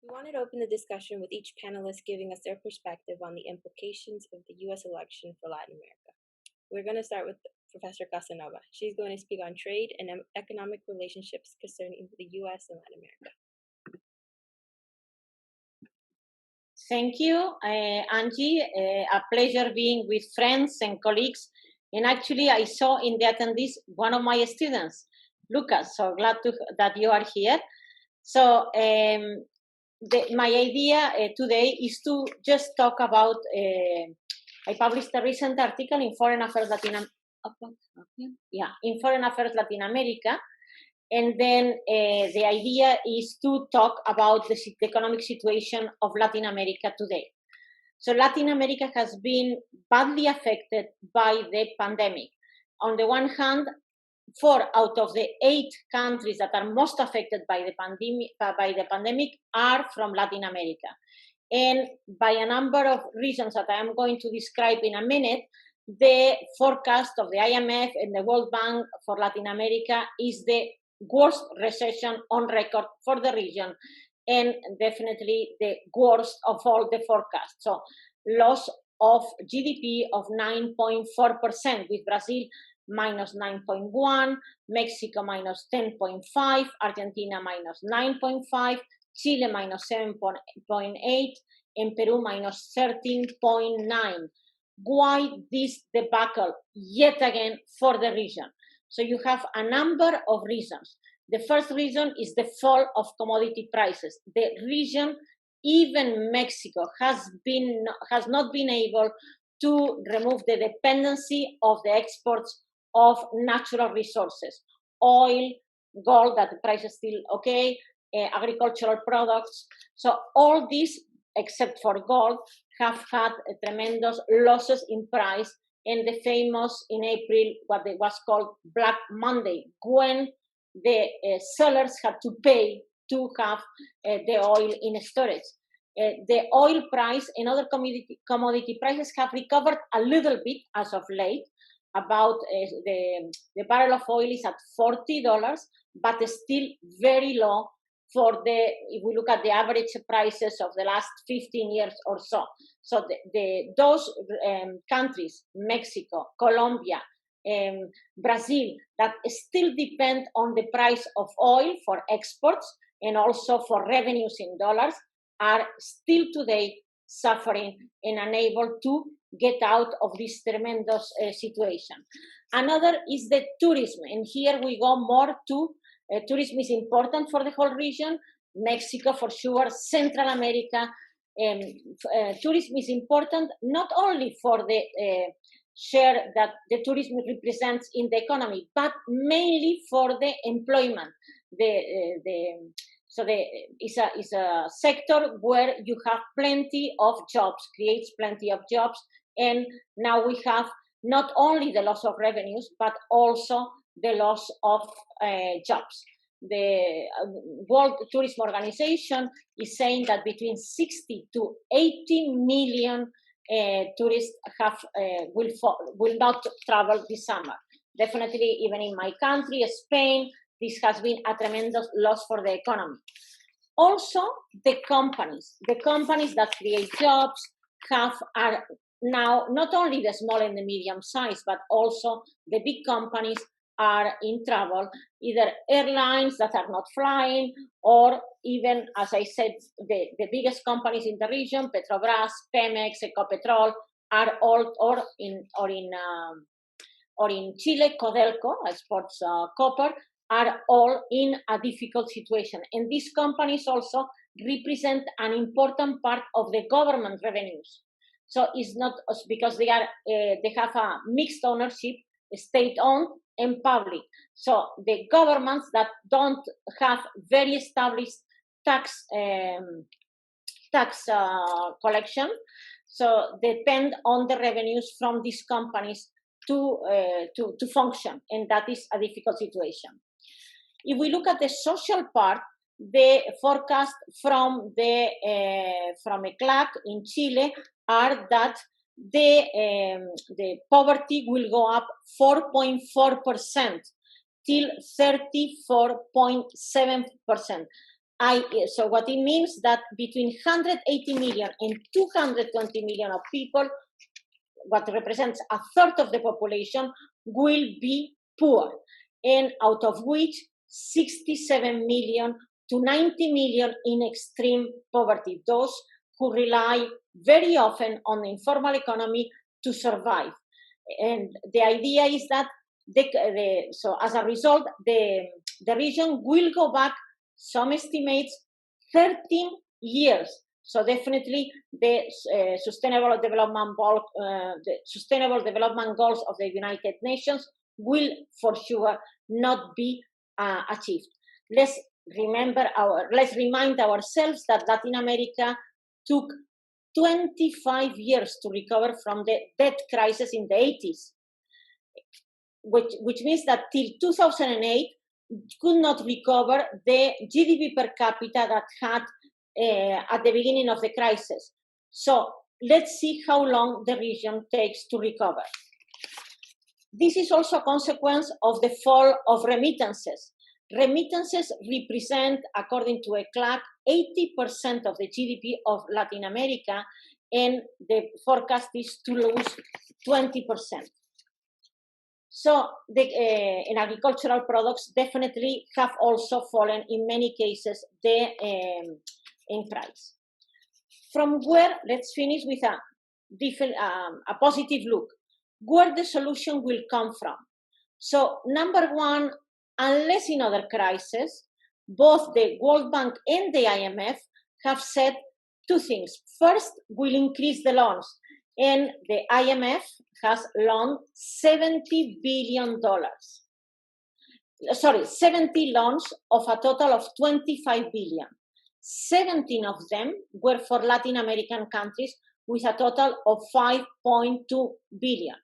We wanted to open the discussion with each panelist giving us their perspective on the implications of the U.S. election for Latin America. We're going to start with Professor Casanova. She's going to speak on trade and economic relationships concerning the U.S. and Latin America. Thank you, Angie. A pleasure being with friends and colleagues. And actually, I saw in the attendees one of my students, Lucas. So glad that you are here. So my idea today is to just talk about, I published a recent article in Foreign Affairs Latin America. And then the idea is to talk about the economic situation of Latin America today. So Latin America has been badly affected by the pandemic. On the one hand, 4 out of the 8 countries that are most affected by the pandemic are from Latin America. And by a number of reasons that I am going to describe in a minute, the forecast of the IMF and the World Bank for Latin America is the worst recession on record for the region, and definitely the worst of all the forecasts. So loss of GDP of 9.4%, with Brazil minus 9.1, Mexico minus 10.5, Argentina minus 9.5, Chile minus 7.8, and Peru minus 13.9. Why this debacle yet again for the region? So you have a number of reasons. The first reason is the fall of commodity prices. The region, even Mexico, has not been able to remove the dependency of the exports of natural resources, oil, gold, that the price is still okay, agricultural products. So all these, except for gold, have had tremendous losses in price. And the famous, in April, what was called Black Monday, when the sellers had to pay to have the oil in storage. The oil price and other commodity prices have recovered a little bit as of late. About the barrel of oil is at $40, but still very low for if we look at the average prices of the last 15 years or so. So those countries, Mexico, Colombia, Brazil, that still depend on the price of oil for exports and also for revenues in dollars, are still today suffering and unable to get out of this tremendous situation. Another is the tourism, and here we go more to tourism is important for the whole region, Mexico for sure, Central America. Tourism is important not only for the share that the tourism represents in the economy, but mainly for the employment. It's a sector where you have plenty of jobs, creates plenty of jobs, and now we have not only the loss of revenues, but also the loss of jobs. The World Tourism Organization is saying that between 60 to 80 million tourists will not travel this summer. Definitely, even in my country, Spain, this has been a tremendous loss for the economy. Also, the companies that create jobs are now not only the small and the medium size, but also the big companies are in trouble, either airlines that are not flying, or even, as I said, the biggest companies in the region, Petrobras, Pemex, Ecopetrol, are all, or in Chile, Codelco, exports copper, are all in a difficult situation. And these companies also represent an important part of the government revenues. So it's not because they have a mixed ownership, state-owned and public. So the governments that don't have very established tax collection, so depend on the revenues from these companies to function, and that is a difficult situation. If we look at the social part, the forecast from ECLAC in Chile are that the poverty will go up 4.4% till 34.7%. So what it means that between 180 million and 220 million of people, what represents a third of the population, will be poor, and out of which 67 million to 90 million in extreme poverty, those who rely very often on the informal economy to survive. And the idea is that so as a result, the region will go back, some estimates, 13 years. So definitely the Sustainable Development Goals of the United Nations will for sure not be achieved. Let's remind ourselves that Latin America took 25 years to recover from the debt crisis in the 80s, which means that till 2008 could not recover the GDP per capita that had at the beginning of the crisis. So let's see how long the region takes to recover. This is also a consequence of the fall of remittances. Remittances represent, according to ECLAC, 80% of the GDP of Latin America, and the forecast is to lose 20%. So in agricultural products definitely have also fallen, in many cases, in price. From where, let's finish with a positive look, where the solution will come from. So number one, unless in other crises, both the World Bank and the IMF have said two things. First, we'll increase the loans, and the IMF has loaned $70 billion. 70 loans of a total of 25 billion. 17 of them were for Latin American countries with a total of 5.2 billion.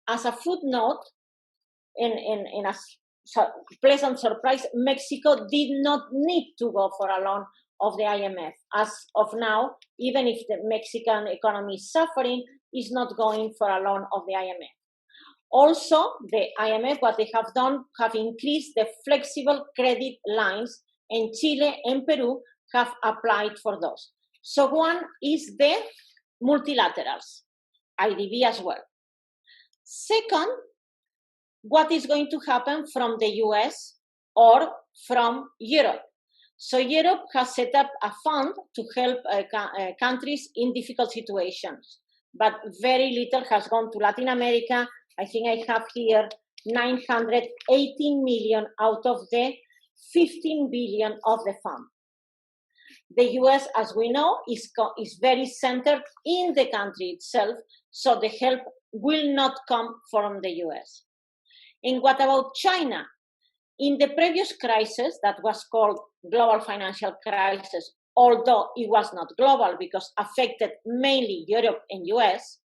As a footnote, in a pleasant surprise, Mexico did not need to go for a loan of the IMF. As of now, even if the Mexican economy is suffering, is not going for a loan of the IMF. Also, the IMF, what they have done, have increased the flexible credit lines, and Chile and Peru have applied for those. So one is the multilaterals, IDB as well. Second, what is going to happen from the US or from Europe? So Europe has set up a fund to help countries in difficult situations, but very little has gone to Latin America. I think I have here 918 million out of the 15 billion of the fund. The US, as we know, is very centered in the country itself, so the help will not come from the US. And what about China? In the previous crisis that was called global financial crisis, although it was not global because affected mainly Europe and US,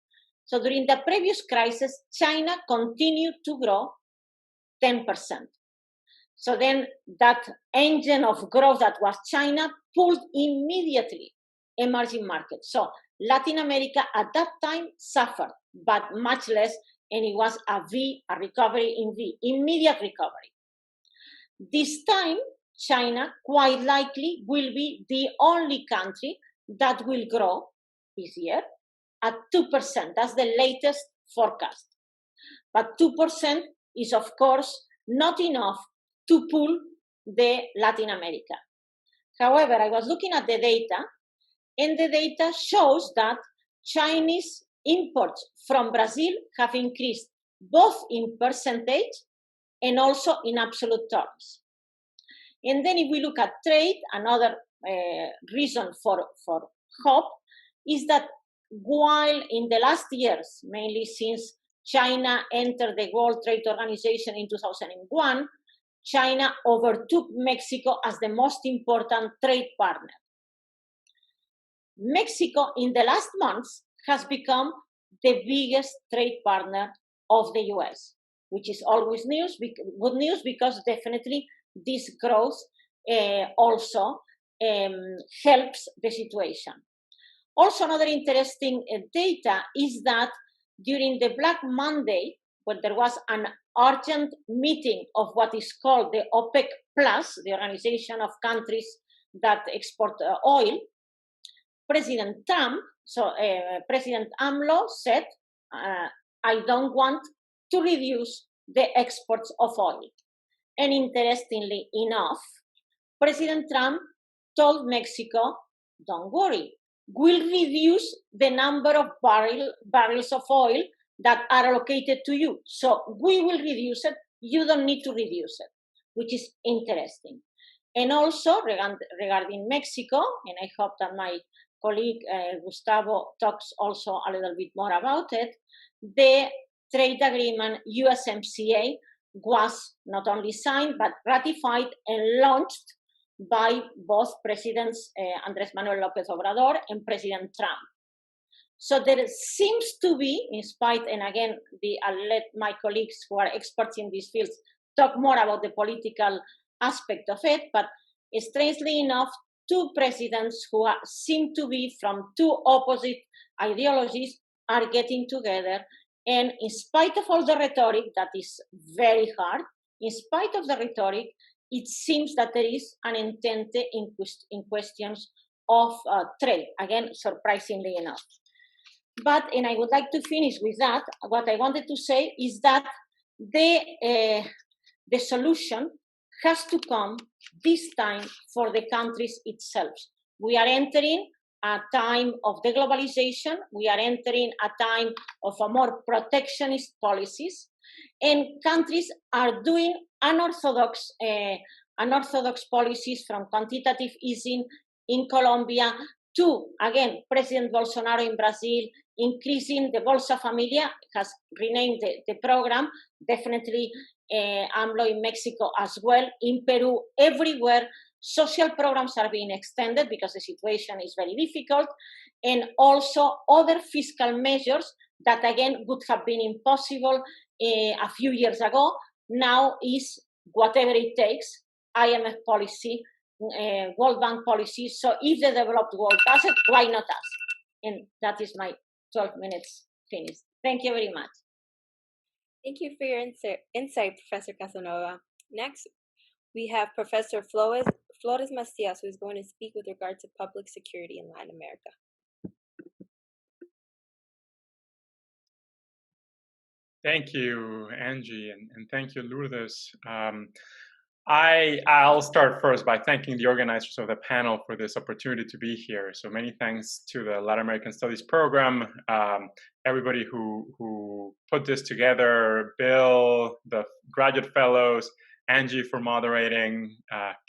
so during the previous crisis, China continued to grow 10%. So then that engine of growth that was China pulled immediately emerging markets. So Latin America at that time suffered, but much less, and it was a recovery in V, immediate recovery. This time, China quite likely will be the only country that will grow this year at 2%. That's the latest forecast. But 2% is, of course, not enough to pull the Latin America. However, I was looking at the data, and the data shows that Chinese imports from Brazil have increased both in percentage and also in absolute terms. And then if we look at trade, another reason for hope is that while in the last years, mainly since China entered the World Trade Organization in 2001, China overtook Mexico as the most important trade partner. Mexico, in the last months, has become the biggest trade partner of the US, which is always good news, because definitely this growth also helps the situation. Also, another interesting data is that during the Black Monday, when there was an urgent meeting of what is called the OPEC Plus, the Organization of Countries that export oil, President Trump, President AMLO said, I don't want to reduce the exports of oil. And interestingly enough, President Trump told Mexico, don't worry, we'll reduce the number of barrels of oil that are allocated to you. So we will reduce it. You don't need to reduce it, which is interesting. And also regarding Mexico, and I hope that my colleague Gustavo talks also a little bit more about it, the trade agreement USMCA was not only signed but ratified and launched by both Presidents Andrés Manuel López Obrador and President Trump. So there seems to be, in spite, and again, I'll let my colleagues who are experts in these fields talk more about the political aspect of it, but strangely enough, two presidents who seem to be from two opposite ideologies are getting together. And in spite of all the rhetoric that is very hard, in spite of the rhetoric, it seems that there is an entente in questions of trade, again, surprisingly enough. But, and I would like to finish with that, what I wanted to say is that the solution has to come this time for the countries itself. We are entering a time of deglobalization. We are entering a time of a more protectionist policies, and countries are doing unorthodox policies, from quantitative easing in Colombia to, again, President Bolsonaro in Brazil, increasing the Bolsa Familia, has renamed the program, definitely AMLO in Mexico as well, in Peru, everywhere. Social programs are being extended because the situation is very difficult, and also other fiscal measures that, again, would have been impossible a few years ago, now is whatever it takes, IMF policy, World Bank policy. So if the developed world does it, why not us? And that is my 12 minutes finished. Thank you very much. Thank you for your insight, Professor Casanova. Next, we have Professor Flores Macias, who is going to speak with regard to public security in Latin America. Thank you, Angie, and thank you, Lourdes. I'll start first by thanking the organizers of the panel for this opportunity to be here. So many thanks to the Latin American Studies program, everybody who put this together, Bill, the graduate fellows, Angie for moderating,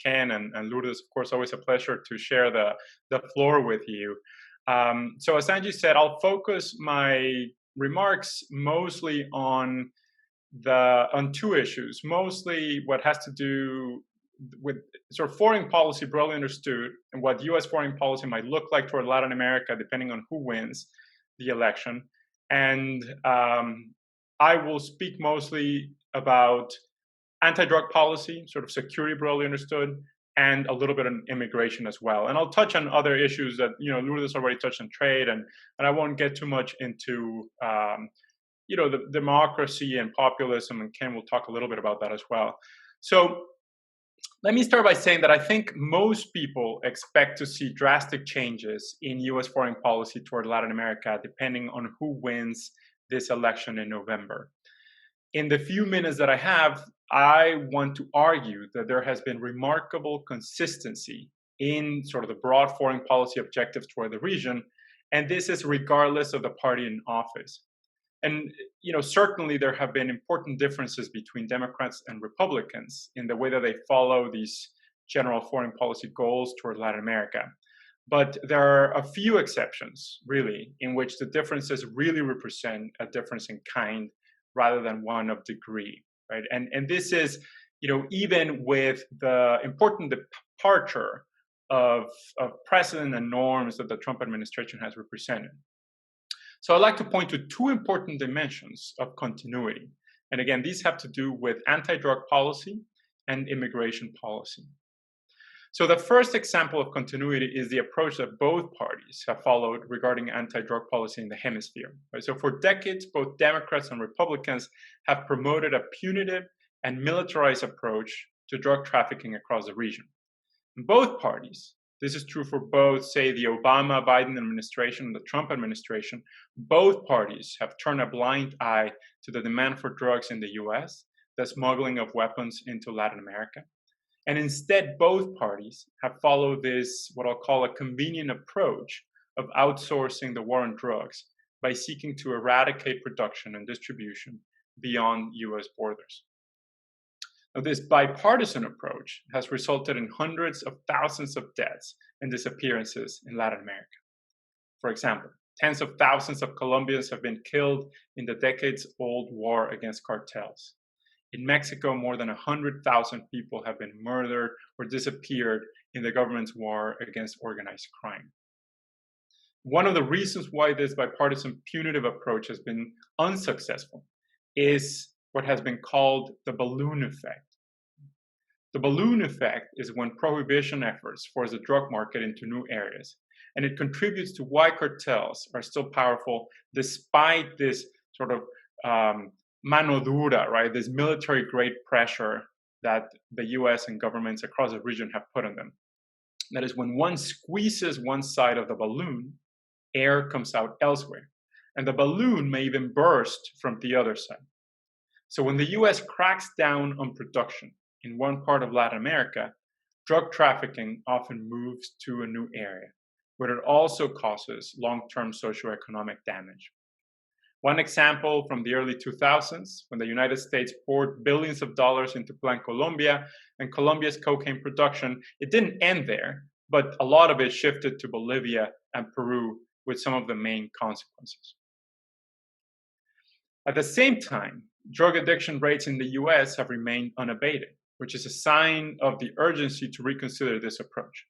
Ken and Lourdes, of course, always a pleasure to share the floor with you. So as Angie said, I'll focus my remarks mostly on two issues, mostly what has to do with sort of foreign policy broadly understood, and what U.S. foreign policy might look like toward Latin America, depending on who wins the election. And I will speak mostly about anti-drug policy, sort of security broadly understood, and a little bit on immigration as well. And I'll touch on other issues that, Lourdes already touched on, trade, and I won't get too much into the democracy and populism, and Ken will talk a little bit about that as well. So let me start by saying that I think most people expect to see drastic changes in U.S. foreign policy toward Latin America, depending on who wins this election in November. In the few minutes that I have, I want to argue that there has been remarkable consistency in sort of the broad foreign policy objectives toward the region, and this is regardless of the party in office. And certainly there have been important differences between Democrats and Republicans in the way that they follow these general foreign policy goals toward Latin America. But there are a few exceptions, really, in which the differences really represent a difference in kind rather than one of degree, right? And this is, even with the important departure of precedent and norms that the Trump administration has represented. So I'd like to point to two important dimensions of continuity. And again, these have to do with anti-drug policy and immigration policy. So the first example of continuity is the approach that both parties have followed regarding anti-drug policy in the hemisphere. Right? So for decades, both Democrats and Republicans have promoted a punitive and militarized approach to drug trafficking across the region. Both parties, this is true for both, say, the Obama-Biden administration and the Trump administration, both parties have turned a blind eye to the demand for drugs in the US, the smuggling of weapons into Latin America. And instead, both parties have followed this, what I'll call a convenient approach of outsourcing the war on drugs by seeking to eradicate production and distribution beyond US borders. Now, this bipartisan approach has resulted in hundreds of thousands of deaths and disappearances in Latin America. For example, tens of thousands of Colombians have been killed in the decades-old war against cartels. In Mexico, more than 100,000 people have been murdered or disappeared in the government's war against organized crime. One of the reasons why this bipartisan punitive approach has been unsuccessful is what has been called the balloon effect. The balloon effect is when prohibition efforts force the drug market into new areas, and it contributes to why cartels are still powerful despite this sort of mano dura, right? This military-grade pressure that the US and governments across the region have put on them. That is, when one squeezes one side of the balloon, air comes out elsewhere, and the balloon may even burst from the other side. So when the US cracks down on production in one part of Latin America, drug trafficking often moves to a new area, but it also causes long-term socioeconomic damage. One example from the early 2000s, when the United States poured billions of dollars into Plan Colombia and Colombia's cocaine production, it didn't end there, but a lot of it shifted to Bolivia and Peru with some of the main consequences. At the same time, drug addiction rates in the US have remained unabated, which is a sign of the urgency to reconsider this approach.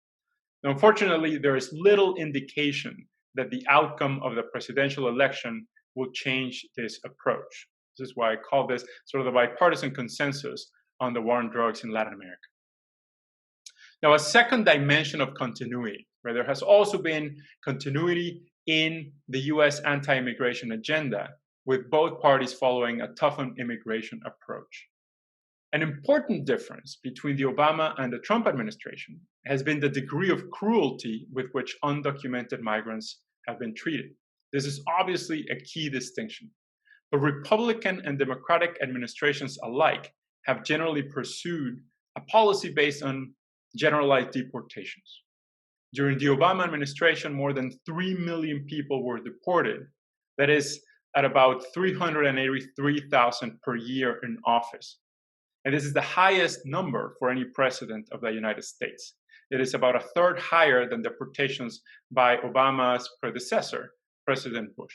Now, unfortunately, there is little indication that the outcome of the presidential election will change this approach. This is why I call this sort of the bipartisan consensus on the war on drugs in Latin America. Now, a second dimension of continuity, where there has also been continuity in the US anti-immigration agenda, with both parties following a toughened immigration approach. An important difference between the Obama and the Trump administration has been the degree of cruelty with which undocumented migrants have been treated. This is obviously a key distinction. But Republican and Democratic administrations alike have generally pursued a policy based on generalized deportations. During the Obama administration, more than 3 million people were deported. That is, at about 383,000 per year in office. And this is the highest number for any president of the United States. It is about a third higher than deportations by Obama's predecessor, President Bush.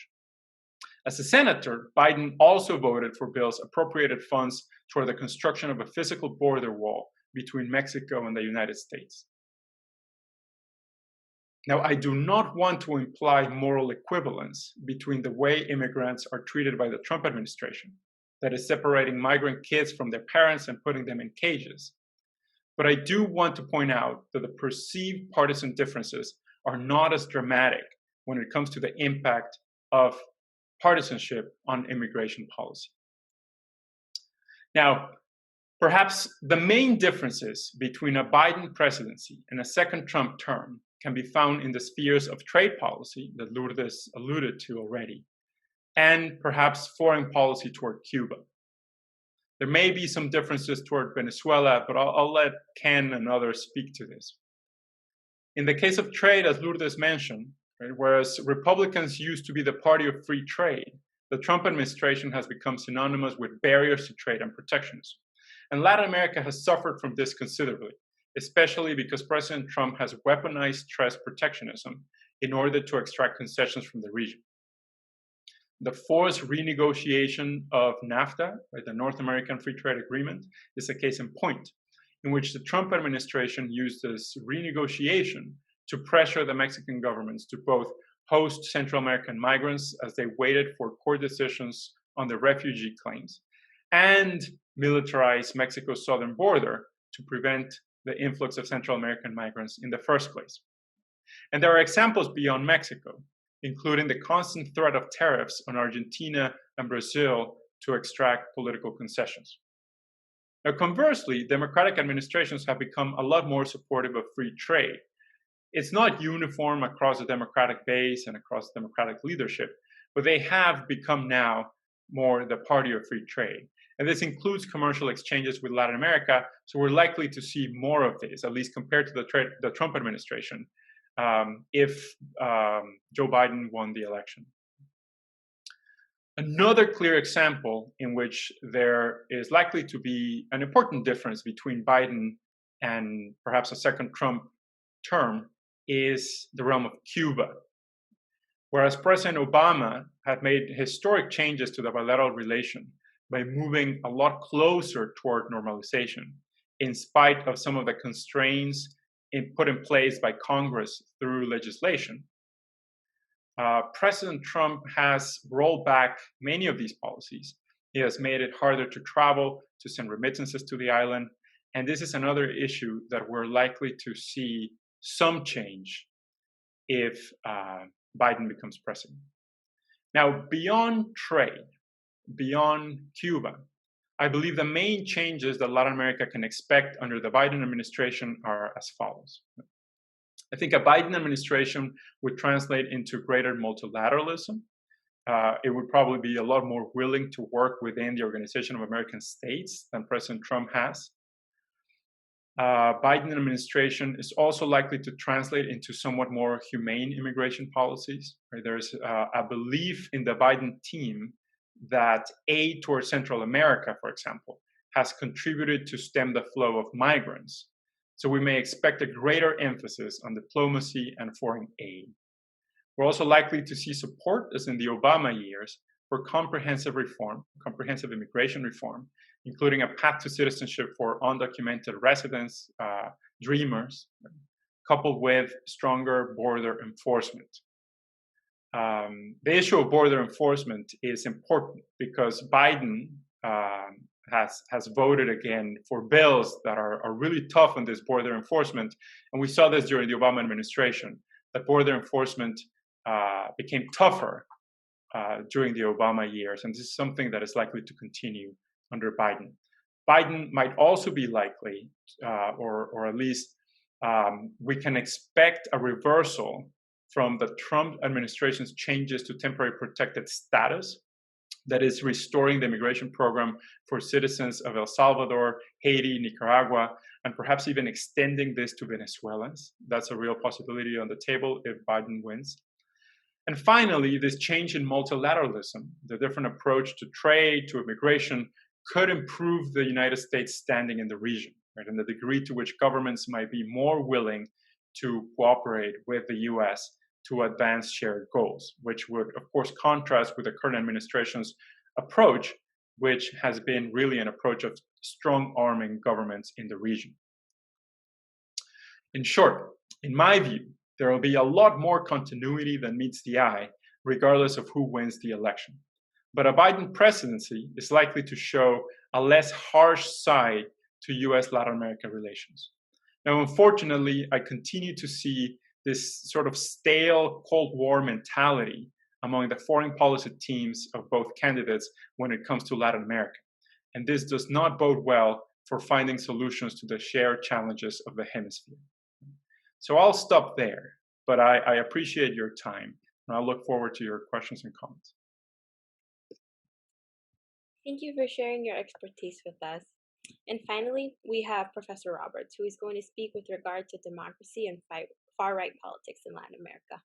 As a senator, Biden also voted for bills appropriated funds toward the construction of a physical border wall between Mexico and the United States. Now, I do not want to imply moral equivalence between the way immigrants are treated by the Trump administration, that is separating migrant kids from their parents and putting them in cages. But I do want to point out that the perceived partisan differences are not as dramatic when it comes to the impact of partisanship on immigration policy. Now, perhaps the main differences between a Biden presidency and a second Trump term can be found in the spheres of trade policy that Lourdes alluded to already, and perhaps foreign policy toward Cuba. There may be some differences toward Venezuela, but I'll let Ken and others speak to this. In the case of trade, as Lourdes mentioned, right, whereas Republicans used to be the party of free trade, the Trump administration has become synonymous with barriers to trade and protectionism. And Latin America has suffered from this considerably, especially because President Trump has weaponized trade protectionism in order to extract concessions from the region. The forced renegotiation of NAFTA, right, the North American Free Trade Agreement, is a case in point, in which the Trump administration used this renegotiation to pressure the Mexican governments to both host Central American migrants as they waited for court decisions on the refugee claims, and militarize Mexico's southern border to prevent the influx of Central American migrants in the first place. And there are examples beyond Mexico, including the constant threat of tariffs on Argentina and Brazil to extract political concessions. Now, conversely, democratic administrations have become a lot more supportive of free trade. It's not uniform across the democratic base and across democratic leadership, but they have become now more the party of free trade. And this includes commercial exchanges with Latin America, so we're likely to see more of this, at least compared to the Trump administration, if Joe Biden won the election. Another clear example in which there is likely to be an important difference between Biden and perhaps a second Trump term is the realm of Cuba. Whereas President Obama had made historic changes to the bilateral relation by moving a lot closer toward normalization, in spite of some of the constraints put in place by Congress through legislation. President Trump has rolled back many of these policies. He has made it harder to travel, to send remittances to the island. And this is another issue that we're likely to see some change if Biden becomes president. Now, beyond trade, beyond Cuba, I believe the main changes that Latin America can expect under the Biden administration are as follows. I think a Biden administration would translate into greater multilateralism. It would probably be a lot more willing to work within the Organization of American States than President Trump has. Biden administration is also likely to translate into somewhat more humane immigration policies. Right? There's a belief in the Biden team that aid towards Central America, for example, has contributed to stem the flow of migrants. So we may expect a greater emphasis on diplomacy and foreign aid. We're also likely to see support, as in the Obama years, for comprehensive reform, comprehensive immigration reform, including a path to citizenship for undocumented residents, dreamers, coupled with stronger border enforcement. The issue of border enforcement is important because Biden has voted again for bills that are really tough on this border enforcement. And we saw this during the Obama administration, that border enforcement became tougher during the Obama years. And this is something that is likely to continue under Biden. Biden might also be likely, or at least we can expect a reversal from the Trump administration's changes to temporary protected status, that is restoring the immigration program for citizens of El Salvador, Haiti, Nicaragua, and perhaps even extending this to Venezuelans. That's a real possibility on the table if Biden wins. And finally, this change in multilateralism, the different approach to trade, to immigration, could improve the United States' standing in the region, right? And the degree to which governments might be more willing to cooperate with the US to advance shared goals, which would, of course, contrast with the current administration's approach, which has been really an approach of strong-arming governments in the region. In short, in my view, there will be a lot more continuity than meets the eye, regardless of who wins the election. But a Biden presidency is likely to show a less harsh side to US-Latin America relations. Now, unfortunately, I continue to see this sort of stale Cold War mentality among the foreign policy teams of both candidates when it comes to Latin America. And this does not bode well for finding solutions to the shared challenges of the hemisphere. So I'll stop there, but I appreciate your time, and I look forward to your questions and comments. Thank you for sharing your expertise with us. And finally, we have Professor Roberts, who is going to speak with regard to democracy and far-right politics in Latin America.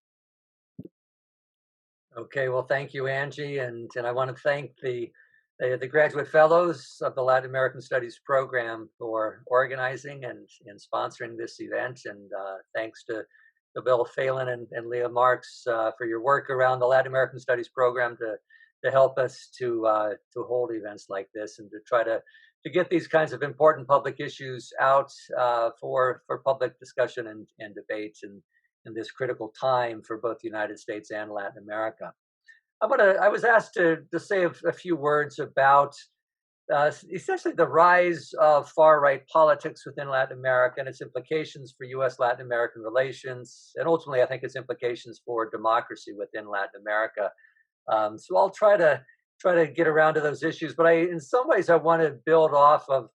Okay, well, thank you, Angie, and I want to thank the graduate fellows of the Latin American Studies program for organizing and sponsoring this event, and thanks to Bill Phelan and Leah Marks for your work around the Latin American Studies program to help us to hold events like this and to try to get these kinds of important public issues out for public discussion and debate in this critical time for both the United States and Latin America. I was asked to say a few words about essentially the rise of far-right politics within Latin America and its implications for U.S.-Latin American relations, and ultimately, I think, its implications for democracy within Latin America. So I'll try to get around to those issues, but in some ways, I want to build off of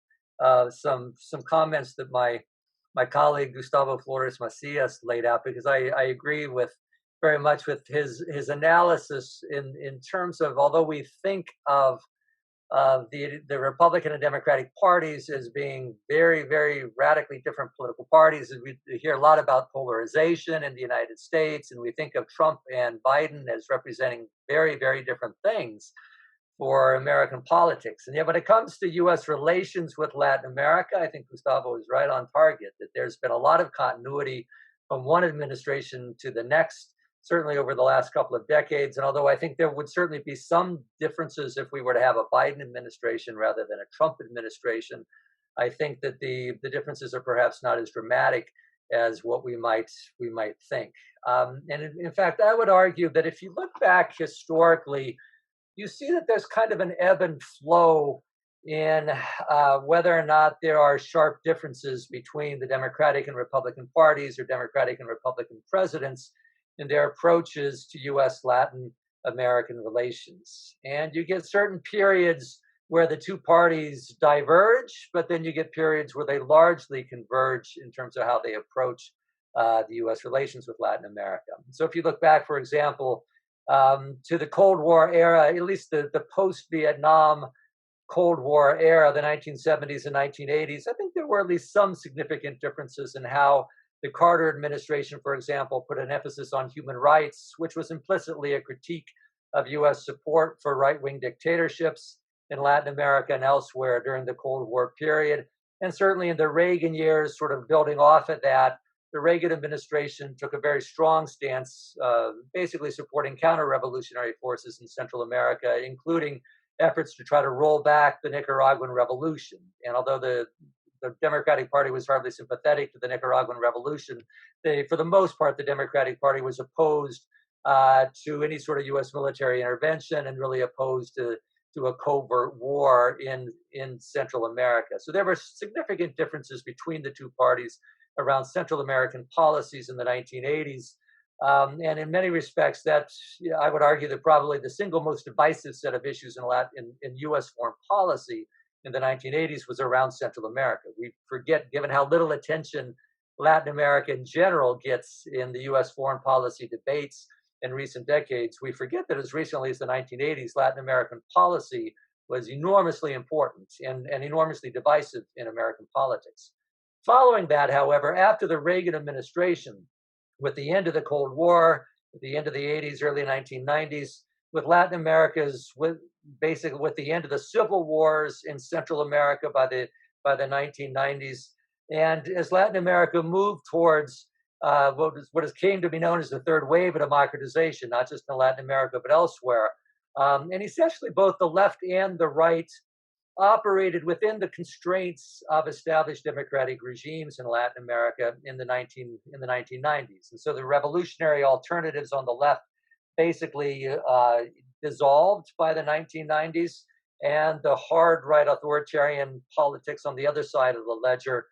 some comments that my colleague Gustavo Flores Macias laid out, because I agree with very much with his analysis in terms of, although we think of the Republican and Democratic parties as being very, very radically different political parties. And we hear a lot about polarization in the United States, and we think of Trump and Biden as representing very, very different things for American politics. And yet when it comes to U.S. relations with Latin America, I think Gustavo is right on target, that there's been a lot of continuity from one administration to the next, certainly over the last couple of decades. And although I think there would certainly be some differences if we were to have a Biden administration rather than a Trump administration, I think that the differences are perhaps not as dramatic as what we might think. And in fact, I would argue that if you look back historically, you see that there's kind of an ebb and flow in whether or not there are sharp differences between the Democratic and Republican parties or Democratic and Republican presidents in their approaches to U.S. Latin American relations. And you get certain periods where the two parties diverge, but then you get periods where they largely converge in terms of how they approach the U.S. relations with Latin America. So if you look back, for example, to the Cold War era, at least the post-Vietnam Cold War era, the 1970s and 1980s, I think there were at least some significant differences in how the Carter administration, for example, put an emphasis on human rights, which was implicitly a critique of U.S. support for right-wing dictatorships in Latin America and elsewhere during the Cold War period. And certainly in the Reagan years, sort of building off of that, the Reagan administration took a very strong stance, basically supporting counter-revolutionary forces in Central America, including efforts to try to roll back the Nicaraguan revolution. And although the Democratic Party was hardly sympathetic to the Nicaraguan revolution, for the most part, the Democratic Party was opposed to any sort of U.S. military intervention and really opposed to a covert war in Central America. So there were significant differences between the two parties around Central American policies in the 1980s. And in many respects, I would argue that probably the single most divisive set of issues in U.S. foreign policy in the 1980s was around Central America. We forget, given how little attention Latin America in general gets in the U.S. foreign policy debates in recent decades, we forget that as recently as the 1980s, Latin American policy was enormously important and enormously divisive in American politics. Following that, however, after the Reagan administration, with the end of the Cold War, at the end of the 80s, early 1990s, with Latin America's, basically with the end of the civil wars in Central America by the 1990s, and as Latin America moved towards what has came to be known as the third wave of democratization, not just in Latin America but elsewhere, and essentially both the left and the right operated within the constraints of established democratic regimes in Latin America in the 1990s. And so the revolutionary alternatives on the left basically dissolved by the 1990s, and the hard right authoritarian politics on the other side of the ledger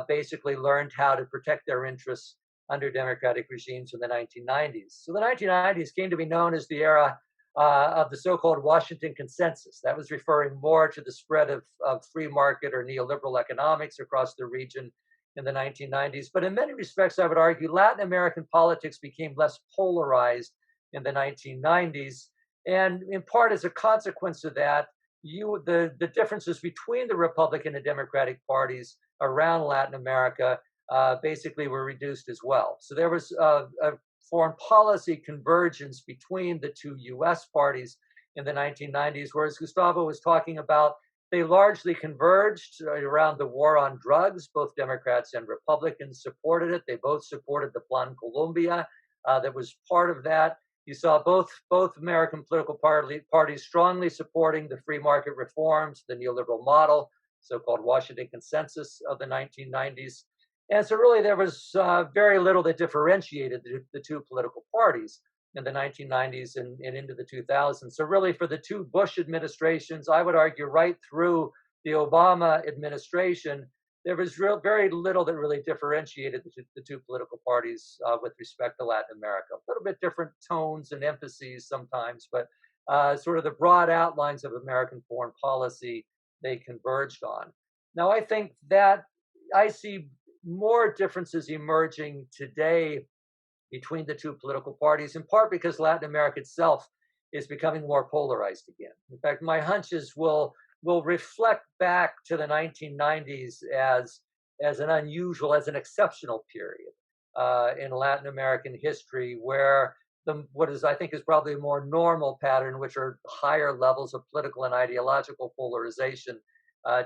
basically learned how to protect their interests under democratic regimes in the 1990s. So the 1990s came to be known as the era of the so-called Washington Consensus. That was referring more to the spread of free market or neoliberal economics across the region in the 1990s. But in many respects, I would argue Latin American politics became less polarized in the 1990s. And in part as a consequence of that, the differences between the Republican and Democratic parties around Latin America basically were reduced as well. So there was a foreign policy convergence between the two U.S. parties in the 1990s, whereas Gustavo was talking about, they largely converged around the war on drugs. Both Democrats and Republicans supported it. They both supported the Plan Colombia that was part of that. You saw both American political parties strongly supporting the free market reforms, the neoliberal model, so-called Washington Consensus of the 1990s. And so really there was very little that differentiated the two political parties in the 1990s and into the 2000s. So really for the two Bush administrations, I would argue right through the Obama administration, there was very little that really differentiated the two political parties with respect to Latin America. A little bit different tones and emphases sometimes, but sort of the broad outlines of American foreign policy they converged on. Now, I think that I see more differences emerging today between the two political parties, in part because Latin America itself is becoming more polarized again. In fact, my hunches will reflect back to the 1990s as an unusual, as an exceptional period in Latin American history, where what is I think is probably a more normal pattern, which are higher levels of political and ideological polarization,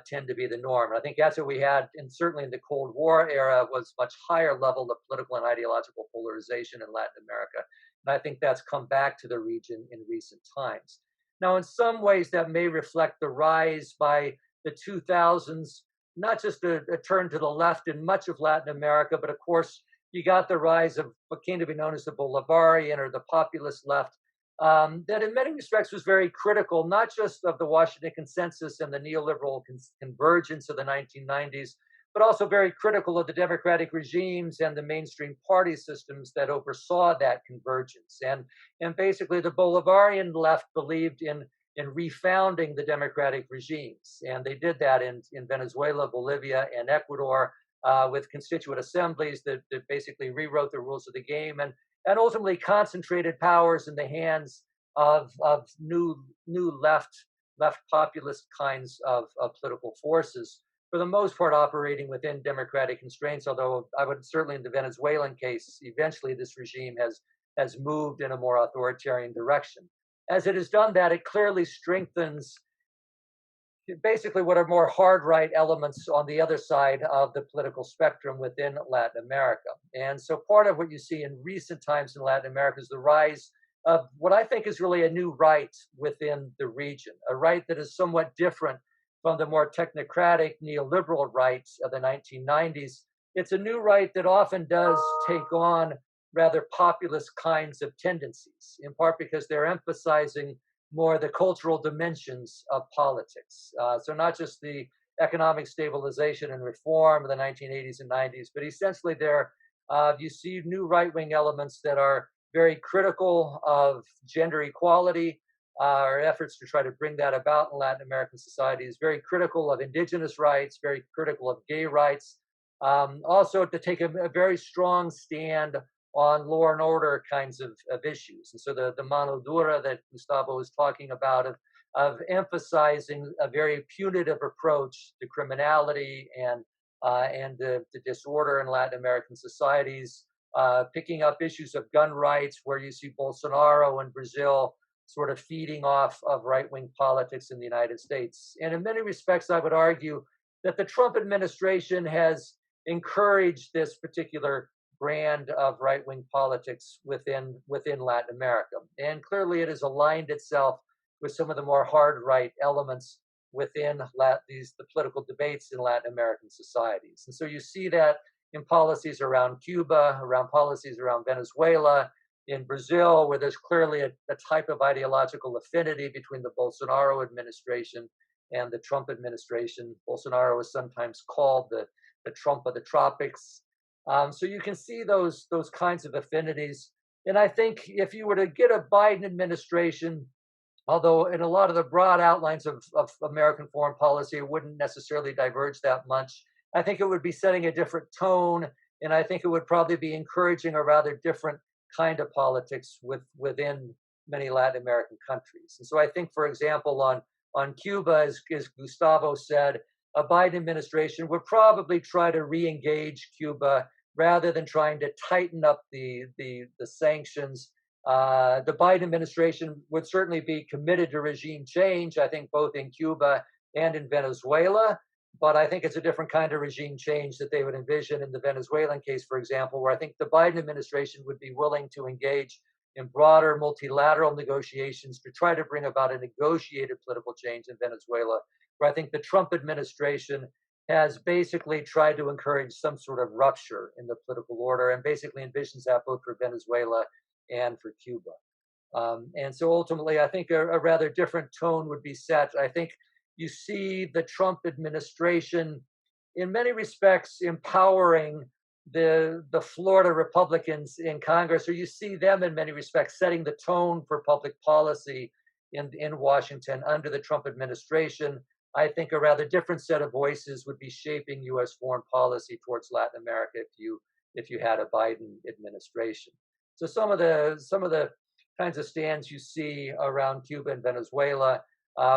tend to be the norm. And I think that's what we had, and certainly in the Cold War era, was much higher level of political and ideological polarization in Latin America. And I think that's come back to the region in recent times. Now, in some ways, that may reflect the rise by the 2000s, not just a turn to the left in much of Latin America, but of course, you got the rise of what came to be known as the Bolivarian or the populist left, that in many respects was very critical, not just of the Washington Consensus and the neoliberal convergence of the 1990s, but also very critical of the democratic regimes and the mainstream party systems that oversaw that convergence. And basically, the Bolivarian left believed in refounding the democratic regimes. And they did that in Venezuela, Bolivia, and Ecuador, with constituent assemblies that basically rewrote the rules of the game and ultimately concentrated powers in the hands of new left populist kinds of political forces, for the most part operating within democratic constraints, although I would certainly in the Venezuelan case, eventually this regime has moved in a more authoritarian direction. As it has done that, it clearly strengthens basically what are more hard right elements on the other side of the political spectrum within Latin America. And so part of what you see in recent times in Latin America is the rise of what I think is really a new right within the region, a right that is somewhat different from the more technocratic neoliberal rights of the 1990s. It's a new right that often does take on rather populist kinds of tendencies, in part because they're emphasizing more the cultural dimensions of politics. So not just the economic stabilization and reform of the 1980s and 90s, but essentially you see new right-wing elements that are very critical of gender equality. Our efforts to try to bring that about in Latin American society is very critical of indigenous rights, very critical of gay rights. Also to take a very strong stand on law and order kinds of issues. And so the mano dura that Gustavo was talking about of emphasizing a very punitive approach to criminality and the disorder in Latin American societies, picking up issues of gun rights, where you see Bolsonaro in Brazil sort of feeding off of right-wing politics in the United States. And in many respects, I would argue that the Trump administration has encouraged this particular brand of right-wing politics within Latin America. And clearly it has aligned itself with some of the more hard right elements within the political debates in Latin American societies. And so you see that in policies around Cuba, around policies around Venezuela, in Brazil, where there's clearly a type of ideological affinity between the Bolsonaro administration and the Trump administration. Bolsonaro is sometimes called the Trump of the tropics. So you can see those kinds of affinities. And I think if you were to get a Biden administration, although in a lot of the broad outlines of American foreign policy, it wouldn't necessarily diverge that much, I think it would be setting a different tone. And I think it would probably be encouraging a rather different kind of politics within many Latin American countries. And so I think, for example, on Cuba, as Gustavo said, a Biden administration would probably try to re-engage Cuba rather than trying to tighten up the sanctions. The Biden administration would certainly be committed to regime change, I think, both in Cuba and in Venezuela. But I think it's a different kind of regime change that they would envision in the Venezuelan case, for example, where I think the Biden administration would be willing to engage in broader multilateral negotiations to try to bring about a negotiated political change in Venezuela, where I think the Trump administration has basically tried to encourage some sort of rupture in the political order and basically envisions that both for Venezuela and for Cuba. And so ultimately, I think a rather different tone would be set. I think you see the Trump administration, in many respects, empowering the Florida Republicans in Congress, or you see them in many respects setting the tone for public policy in Washington under the Trump administration. I think a rather different set of voices would be shaping U.S. foreign policy towards Latin America if you had a Biden administration. So some of the kinds of stands you see around Cuba and Venezuela,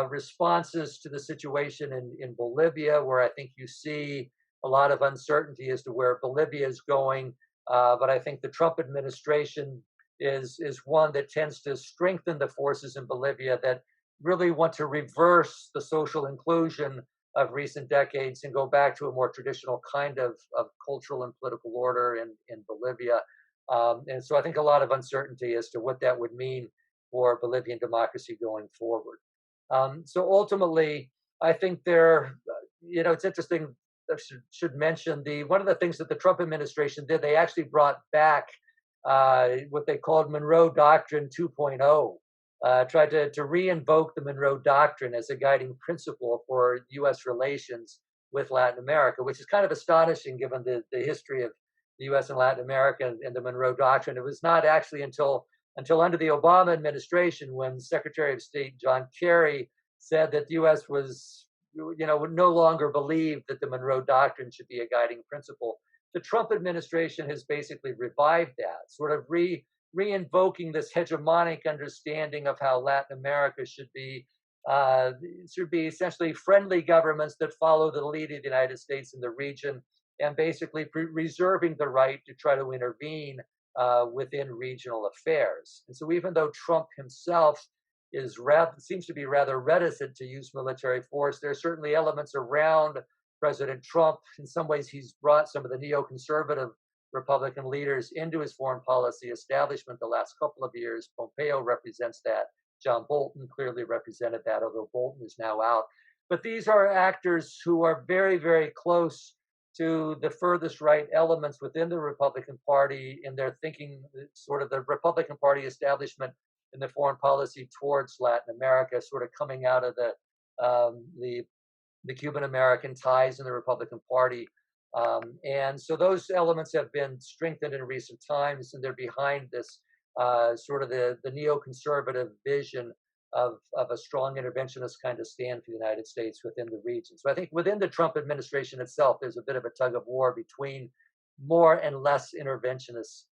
responses to the situation in Bolivia, where I think you see a lot of uncertainty as to where Bolivia is going. But I think the Trump administration is one that tends to strengthen the forces in Bolivia that really want to reverse the social inclusion of recent decades and go back to a more traditional kind of cultural and political order in Bolivia. And so I think a lot of uncertainty as to what that would mean for Bolivian democracy going forward. So ultimately, I think it's interesting. I should mention one of the things that the Trump administration did. They actually brought back what they called Monroe Doctrine 2.0. Tried to reinvoke the Monroe Doctrine as a guiding principle for U.S. relations with Latin America, which is kind of astonishing given the history of the U.S. and Latin America and the Monroe Doctrine. It was not actually until under the Obama administration, when Secretary of State John Kerry said that the U.S. would no longer believe that the Monroe Doctrine should be a guiding principle. The Trump administration has basically revived that, sort of reinvoking this hegemonic understanding of how Latin America should be essentially friendly governments that follow the lead of the United States in the region, and basically reserving the right to try to intervene within regional affairs. And so even though Trump himself seems to be rather reticent to use military force, there are certainly elements around President Trump. In some ways, he's brought some of the neoconservative Republican leaders into his foreign policy establishment the last couple of years. Pompeo represents that. John Bolton clearly represented that, although Bolton is now out. But these are actors who are very, very close to the furthest right elements within the Republican Party in their thinking, sort of the Republican Party establishment in the foreign policy towards Latin America, sort of coming out of the Cuban-American ties in the Republican Party. And so those elements have been strengthened in recent times, and they're behind this sort of the neoconservative vision of a strong interventionist kind of stand for the United States within the region. So I think within the Trump administration itself, there's a bit of a tug of war between more and less interventionist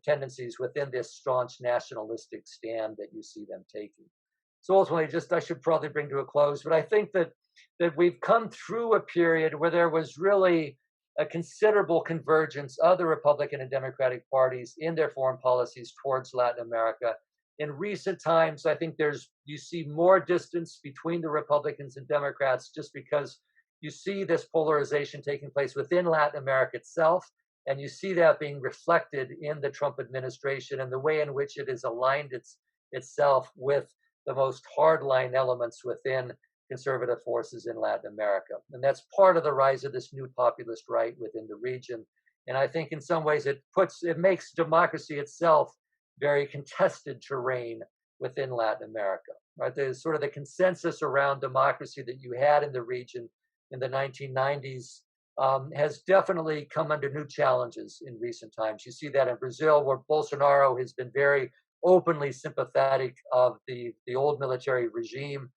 tendencies within this staunch nationalistic stand that you see them taking. So ultimately, I should probably bring to a close, but I think that we've come through a period where there was really a considerable convergence of the Republican and Democratic parties in their foreign policies towards Latin America. In recent times, I think you see more distance between the Republicans and Democrats, just because you see this polarization taking place within Latin America itself, and you see that being reflected in the Trump administration and the way in which it has aligned itself with the most hardline elements within conservative forces in Latin America. And that's part of the rise of this new populist right within the region. And I think in some ways it makes democracy itself very contested terrain within Latin America. Right? There's sort of the consensus around democracy that you had in the region in the 1990s has definitely come under new challenges in recent times. You see that in Brazil, where Bolsonaro has been very openly sympathetic of the old military regime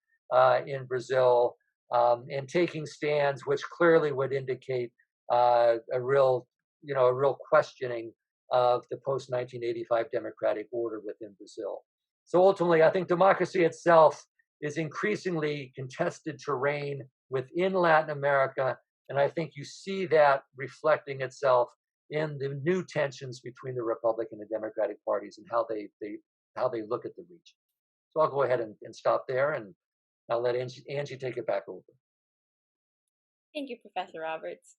in Brazil, and taking stands which clearly would indicate a real questioning of the post-1985 democratic order within Brazil. So ultimately, I think democracy itself is increasingly contested terrain within Latin America, and I think you see that reflecting itself in the new tensions between the Republican and Democratic parties and how they look at the region. So I'll go ahead and stop there, and I'll let Angie take it back over. Thank you, Professor Roberts.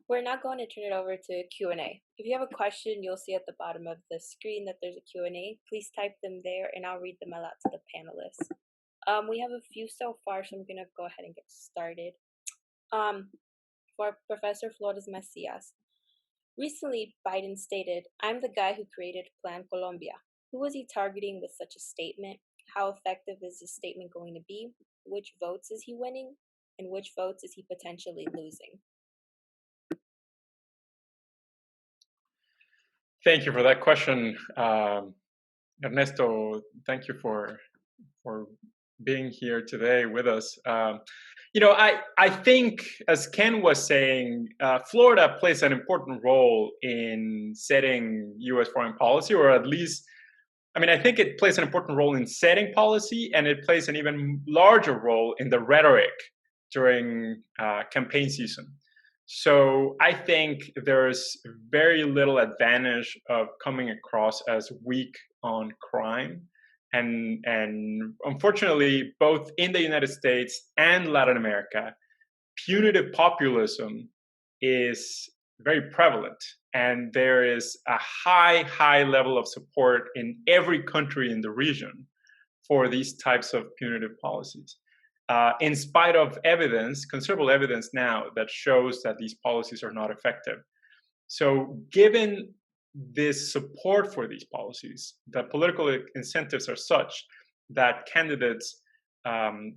We're now going to turn it over to Q&A. If you have a question, you'll see at the bottom of the screen that there's a Q&A. Please type them there, and I'll read them aloud to the panelists. We have a few so far, so I'm going to go ahead and get started. For Professor Flores Macias. Recently, Biden stated, "I'm the guy who created Plan Colombia." Who was he targeting with such a statement? How effective is this statement going to be? Which votes is he winning? And which votes is he potentially losing? Thank you for that question, Ernesto. Thank you for being here today with us. I think, as Ken was saying, Florida plays an important role in setting U.S. foreign policy, or at least, I think it plays an important role in setting policy, and it plays an even larger role in the rhetoric during campaign season. So I think there's very little advantage of coming across as weak on crime. And unfortunately, both in the United States and Latin America, punitive populism is very prevalent. And there is a high level of support in every country in the region for these types of punitive policies. In spite of evidence, considerable evidence now, that shows that these policies are not effective. So given this support for these policies, the political incentives are such that candidates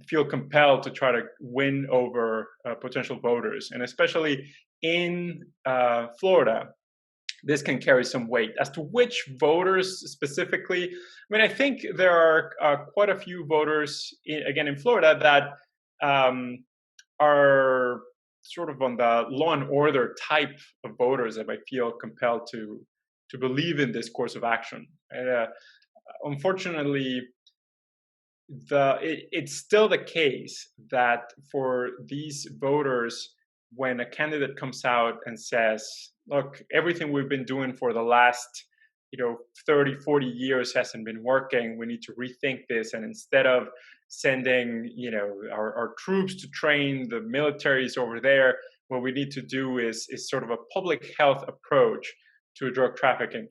feel compelled to try to win over potential voters. And especially in Florida, this can carry some weight. As to which voters specifically, I think there are quite a few voters, in Florida, that are sort of on the law and order type of voters that I feel compelled to believe in this course of action. Unfortunately, it's still the case that for these voters, when a candidate comes out and says, look, everything we've been doing for the last 30, 40 years hasn't been working, we need to rethink this, and instead of sending our troops to train the militaries over there, what we need to do is sort of a public health approach to drug trafficking.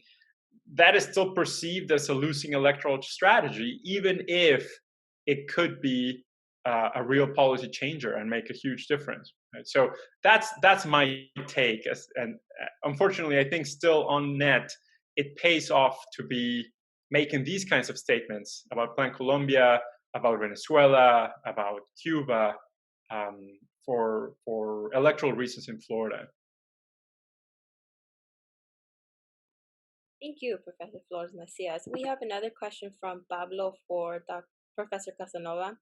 That is still perceived as a losing electoral strategy, even if it could be a real policy changer and make a huge difference. Right? So that's my take. And unfortunately, I think still on net, it pays off to be making these kinds of statements about Plan Colombia, about Venezuela, about Cuba, for electoral reasons in Florida. Thank you, Professor Flores Macias. We have another question from Pablo for Professor Casanova.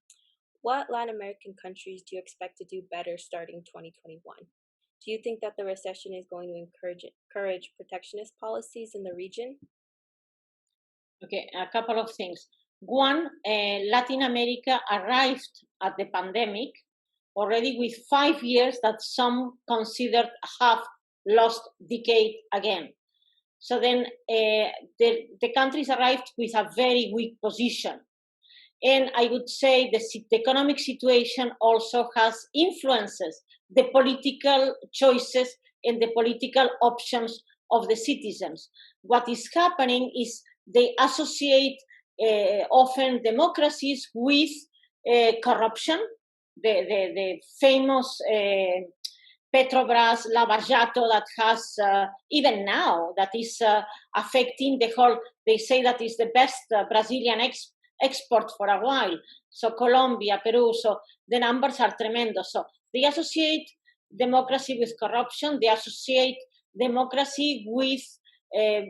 What Latin American countries do you expect to do better starting 2021? Do you think that the recession is going to encourage protectionist policies in the region? Okay, a couple of things. One, Latin America arrived at the pandemic already with 5 years that some considered have lost decade again. So then the countries arrived with a very weak position. And I would say the economic situation also has influences the political choices and the political options of the citizens. What is happening is they associate often democracies with corruption. The famous Petrobras, Lavajato, that has, even now, that is affecting the whole, they say that is the best Brazilian export for a while. So Colombia, Peru, so the numbers are tremendous. So they associate democracy with corruption. They associate democracy with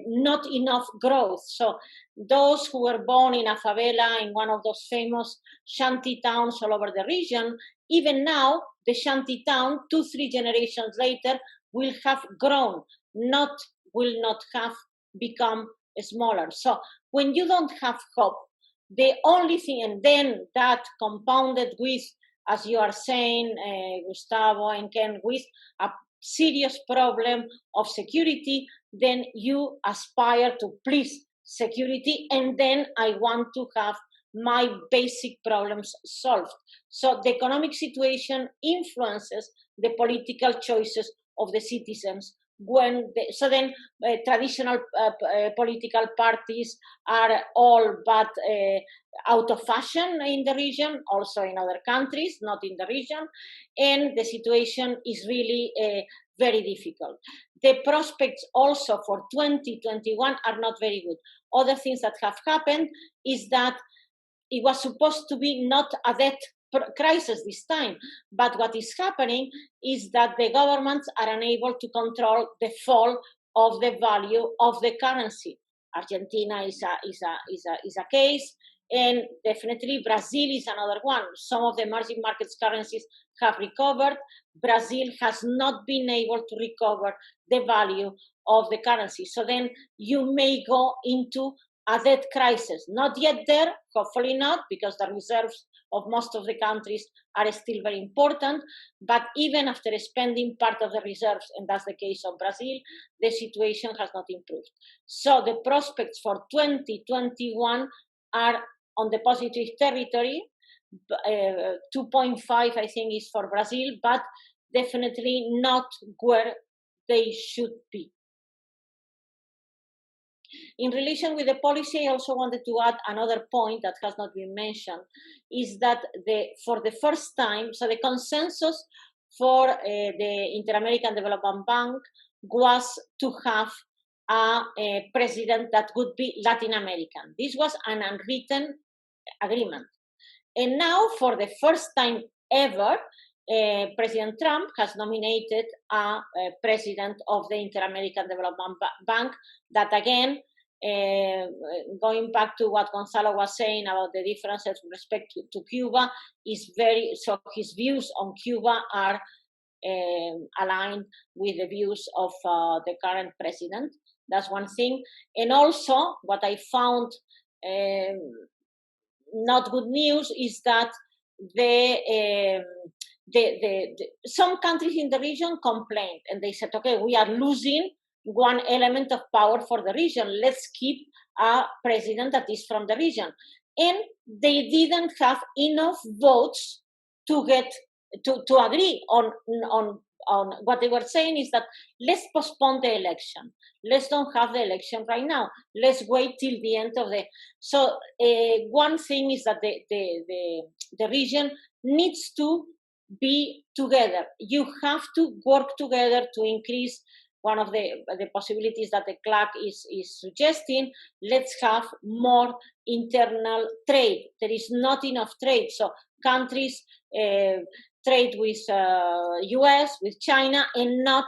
not enough growth. So those who were born in a favela, in one of those famous shanty towns all over the region, even now, the shanty town, 2-3 generations later, will have grown, will not have become smaller. So when you don't have hope, the only thing, and then that compounded with, as you are saying, Gustavo and Ken, with a serious problem of security, then you aspire to please security, and then I want to have my basic problems solved. So the economic situation influences the political choices of the citizens. Traditional political parties are all but out of fashion in the region, also in other countries, not in the region, and the situation is really very difficult. The prospects also for 2021 are not very good. Other things that have happened is that it was supposed to be not a debt crisis this time, but what is happening is that the governments are unable to control the fall of the value of the currency. Argentina is a case, And definitely Brazil is another one. Some of the emerging markets currencies have recovered. Brazil has not been able to recover the value of the currency. So then you may go into a debt crisis. Not yet there, hopefully not, because the reserves of most of the countries are still very important. But even after spending part of the reserves, and that's the case of Brazil, the situation has not improved. So the prospects for 2021 are on the positive territory. 2.5, I think, is for Brazil, but definitely not where they should be. In relation with the policy, I also wanted to add another point that has not been mentioned, is that for the first time, so the consensus for the Inter-American Development Bank was to have a president that would be Latin American. This was an unwritten agreement. And now, for the first time ever, President Trump has nominated a president of the Inter-American Development Bank that, again, going back to what Gonzalo was saying about the differences with respect to Cuba, so his views on Cuba are aligned with the views of the current president. That's one thing. And also, what I found not good news is that some countries in the region complained, and they said, okay, we are losing one element of power for the region. Let's keep a president that is from the region. And they didn't have enough votes to agree on what they were saying is that let's postpone the election. Let's don't have the election right now. Let's wait till the end of the. So one thing is that the region needs to be together. You have to work together to increase one of the possibilities that the CLAC is suggesting. Let's have more internal trade. There is not enough trade. So countries trade with US, with China, and not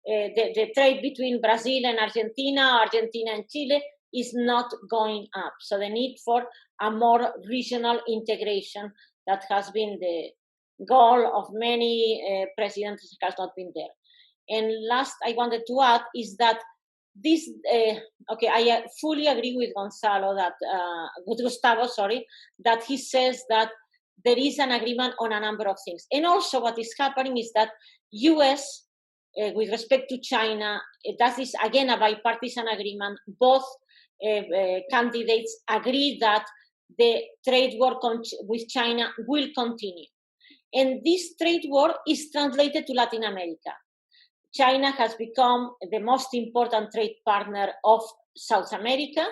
the trade between Brazil and Argentina and Chile is not going up. So the need for a more regional integration that has been the goal of many presidents has not been there. And last I wanted to add is that this, I fully agree with Gonzalo with Gustavo, that he says that there is an agreement on a number of things. And also what is happening is that US, with respect to China, that is again a bipartisan agreement. Both candidates agree that the trade war with China will continue. And this trade war is translated to Latin America. China has become the most important trade partner of South America.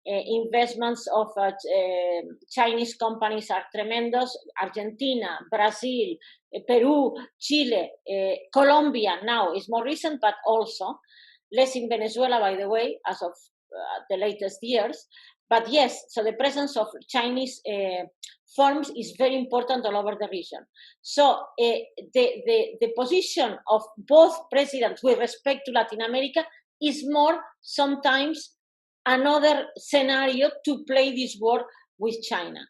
Investments of Chinese companies are tremendous. Argentina, Brazil, Peru, Chile, Colombia now is more recent, but also less in Venezuela, by the way, as of the latest years. But yes, so the presence of Chinese firms is very important all over the region. So the position of both presidents with respect to Latin America is more sometimes another scenario to play this war with China.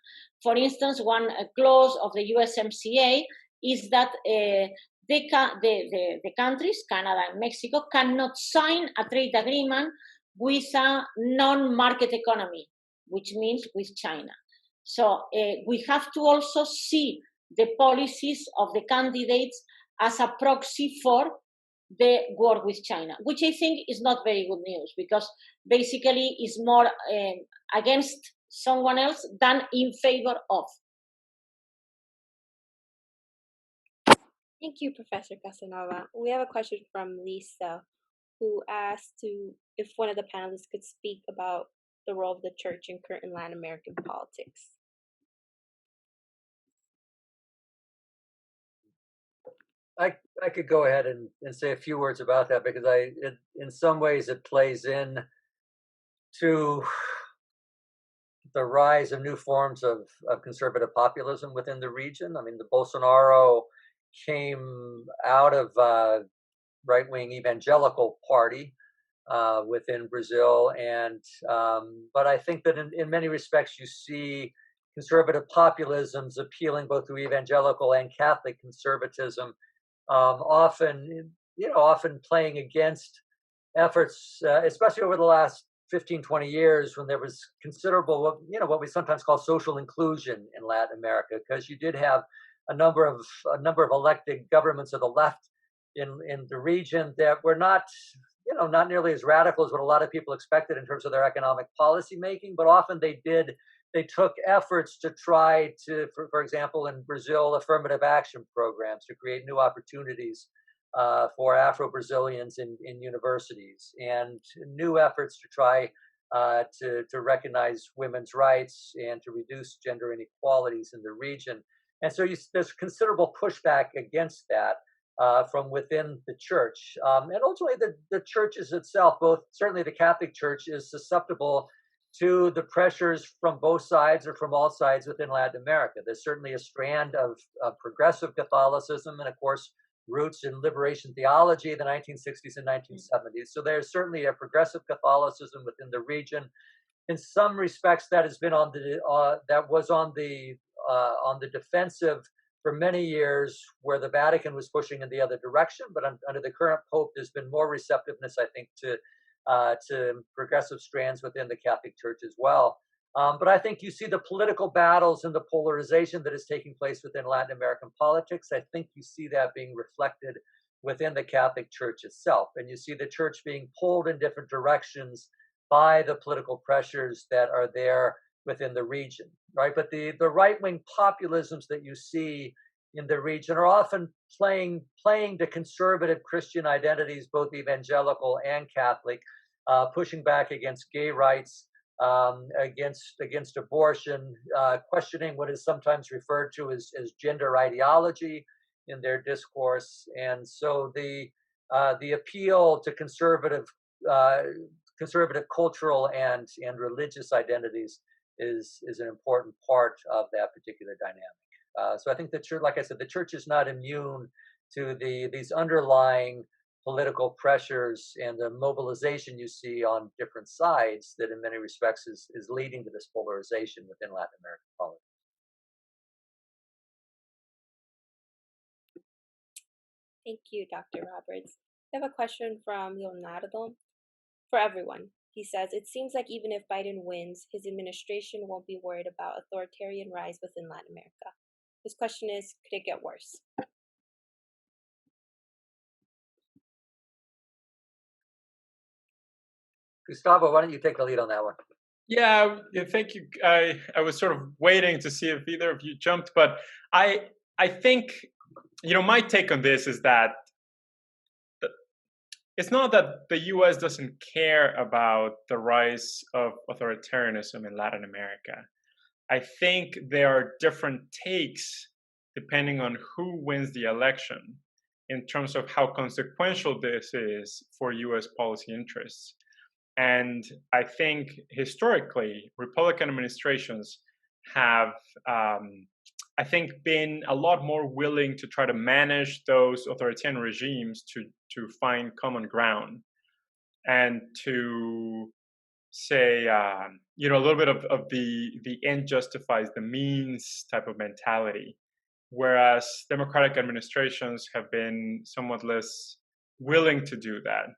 For instance, one clause of the USMCA is that the countries, Canada and Mexico, cannot sign a trade agreement with a non-market economy, which means with China. So we have to also see the policies of the candidates as a proxy for the war with China, which I think is not very good news, because basically is more against someone else than in favor of. Thank you, Professor Casanova. We have a question from Lisa, who asked if one of the panelists could speak about the role of the church in current Latin American politics. I could go ahead and say a few words about that, because in some ways it plays in to the rise of new forms of conservative populism within the region. I mean, the Bolsonaro came out of right-wing evangelical party within Brazil. And but I think that in many respects you see conservative populisms appealing both to evangelical and Catholic conservatism, often often playing against efforts, especially over the last 15, 20 years, when there was considerable, what we sometimes call social inclusion in Latin America, because you did have a number of elected governments of the left in the region that were not nearly as radical as what a lot of people expected in terms of their economic policy making, but often they took efforts to try to, for example, in Brazil, affirmative action programs to create new opportunities for Afro-Brazilians in universities, and new efforts to try to recognize women's rights and to reduce gender inequalities in the region. And so there's considerable pushback against that from within the church. And ultimately, the churches itself, both certainly the Catholic Church, is susceptible to the pressures from both sides or from all sides within Latin America. There's certainly a strand of progressive Catholicism and, of course, roots in liberation theology in the 1960s and 1970s. So there's certainly a progressive Catholicism within the region. In some respects, that has been on the defensive for many years, where the Vatican was pushing in the other direction. But under the current Pope, there's been more receptiveness, I think, to progressive strands within the Catholic Church as well. But I think you see the political battles and the polarization that is taking place within Latin American politics. I think you see that being reflected within the Catholic Church itself. And you see the church being pulled in different directions by the political pressures that are there within the region, right? But the right-wing populisms that you see in the region are often playing to conservative Christian identities, both evangelical and Catholic, pushing back against gay rights, against abortion, questioning what is sometimes referred to as gender ideology in their discourse. And so the appeal to conservative cultural and religious identities is an important part of that particular dynamic. So I think the church, like I said, the church is not immune to these underlying political pressures and the mobilization you see on different sides that in many respects is leading to this polarization within Latin American politics. Thank you, Dr. Roberts. I have a question from Leonardo for everyone. He says, it seems like even if Biden wins, his administration won't be worried about authoritarian rise within Latin America. His question is, could it get worse? Gustavo, why don't you take the lead on that one? Yeah, thank you. I was sort of waiting to see if either of you jumped, but I think, my take on this is that it's not that the U.S. doesn't care about the rise of authoritarianism in Latin America. I think there are different takes depending on who wins the election in terms of how consequential this is for U.S. policy interests. And I think historically, Republican administrations have, I think, been a lot more willing to try to manage those authoritarian regimes to find common ground and to say, a little bit of the end justifies the means type of mentality, whereas Democratic administrations have been somewhat less willing to do that.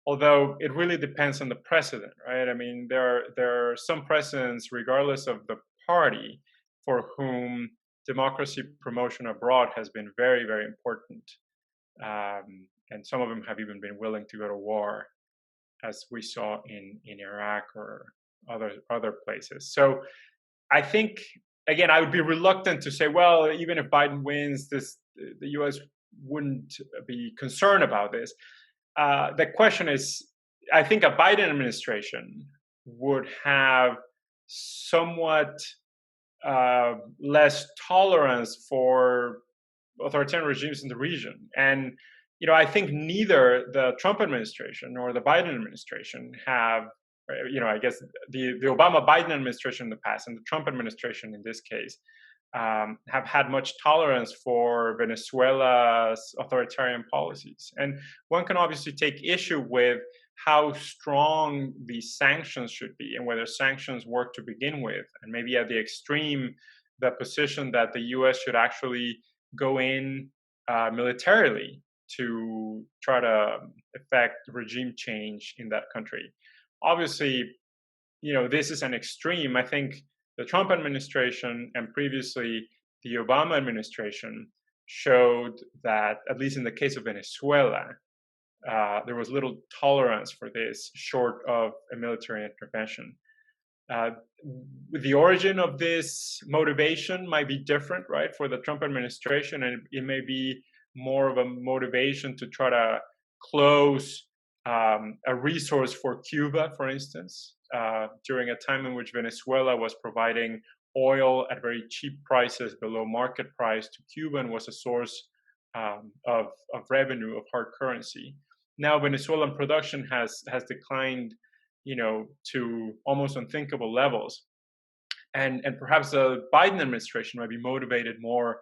Although it really depends on the president, right? I mean, there are some presidents, regardless of the party, for whom democracy promotion abroad has been very, very important. And some of them have even been willing to go to war, as we saw in Iraq or other places. So I think, again, I would be reluctant to say, well, even if Biden wins, the U.S. wouldn't be concerned about this. The question is, I think a Biden administration would have somewhat less tolerance for authoritarian regimes in the region. And, I think neither the Trump administration nor the Biden administration have, I guess the Obama-Biden administration in the past and the Trump administration in this case have had much tolerance for Venezuela's authoritarian policies. And one can obviously take issue with how strong these sanctions should be and whether sanctions work to begin with. And maybe at the extreme, the position that the US should actually go in militarily to try to effect regime change in that country. Obviously, this is an extreme. I think the Trump administration and previously the Obama administration showed that, at least in the case of Venezuela, there was little tolerance for this short of a military intervention. The origin of this motivation might be different, right, for the Trump administration, and it may be more of a motivation to try to close a resource for Cuba, for instance, during a time in which Venezuela was providing oil at very cheap prices below market price to Cuba and was a source of revenue, of hard currency. Now Venezuelan production has declined, to almost unthinkable levels, and perhaps the Biden administration might be motivated more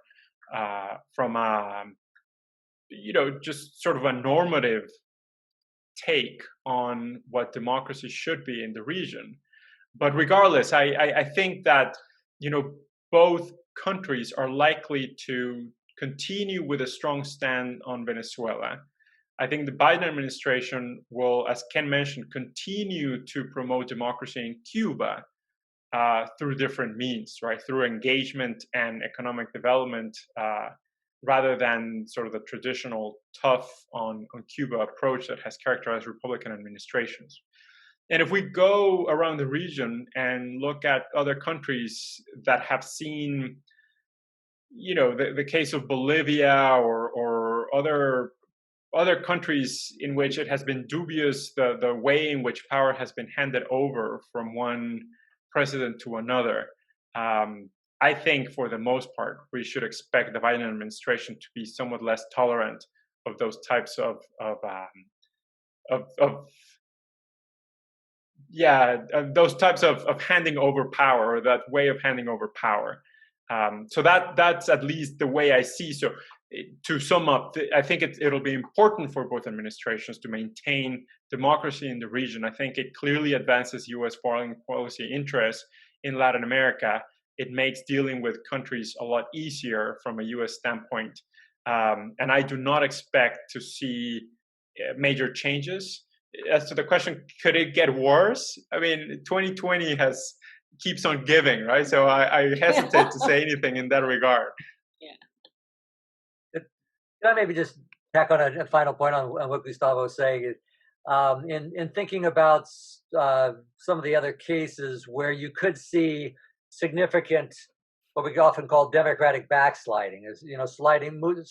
from a, just sort of a normative take on what democracy should be in the region. But regardless, I think that both countries are likely to continue with a strong stand on Venezuela. I think the Biden administration will, as Ken mentioned, continue to promote democracy in Cuba through different means, right? Through engagement and economic development, rather than sort of the traditional tough on Cuba approach that has characterized Republican administrations. And if we go around the region and look at other countries that have seen, the case of Bolivia or other countries in which it has been dubious the way in which power has been handed over from one president to another, I think for the most part we should expect the Biden administration to be somewhat less tolerant of those types of those types of handing over power, or that way of handing over power. So that's at least the way I see. So to sum up, I think it'll be important for both administrations to maintain democracy in the region. I think it clearly advances U.S. foreign policy interests in Latin America. It makes dealing with countries a lot easier from a U.S. standpoint. And I do not expect to see major changes. As to the question, could it get worse? I mean, 2020 keeps on giving, right? So I hesitate to say anything in that regard. Yeah. Can I maybe just tack on a final point on what Gustavo was saying? In thinking about some of the other cases where you could see significant, what we often call democratic backsliding, is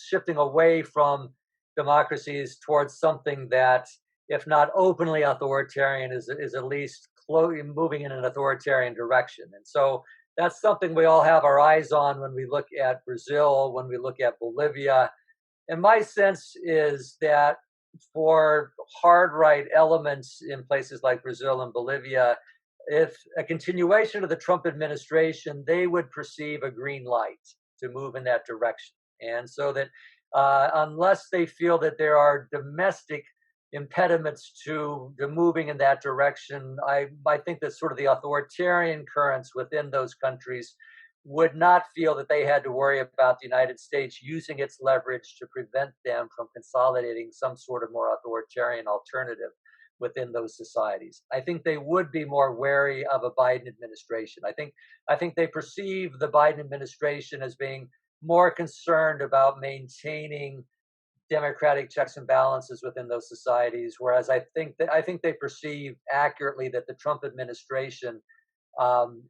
shifting away from democracies towards something that, if not openly authoritarian, is at least moving in an authoritarian direction. And so that's something we all have our eyes on when we look at Brazil, when we look at Bolivia. And my sense is that for hard right elements in places like Brazil and Bolivia, if a continuation of the Trump administration, they would perceive a green light to move in that direction. And so that unless they feel that there are domestic impediments to moving in that direction, I think that sort of the authoritarian currents within those countries would not feel that they had to worry about the United States using its leverage to prevent them from consolidating some sort of more authoritarian alternative within those societies. I think they would be more wary of a Biden administration. I think they perceive the Biden administration as being more concerned about maintaining democratic checks and balances within those societies, whereas I think they perceive accurately that the Trump administration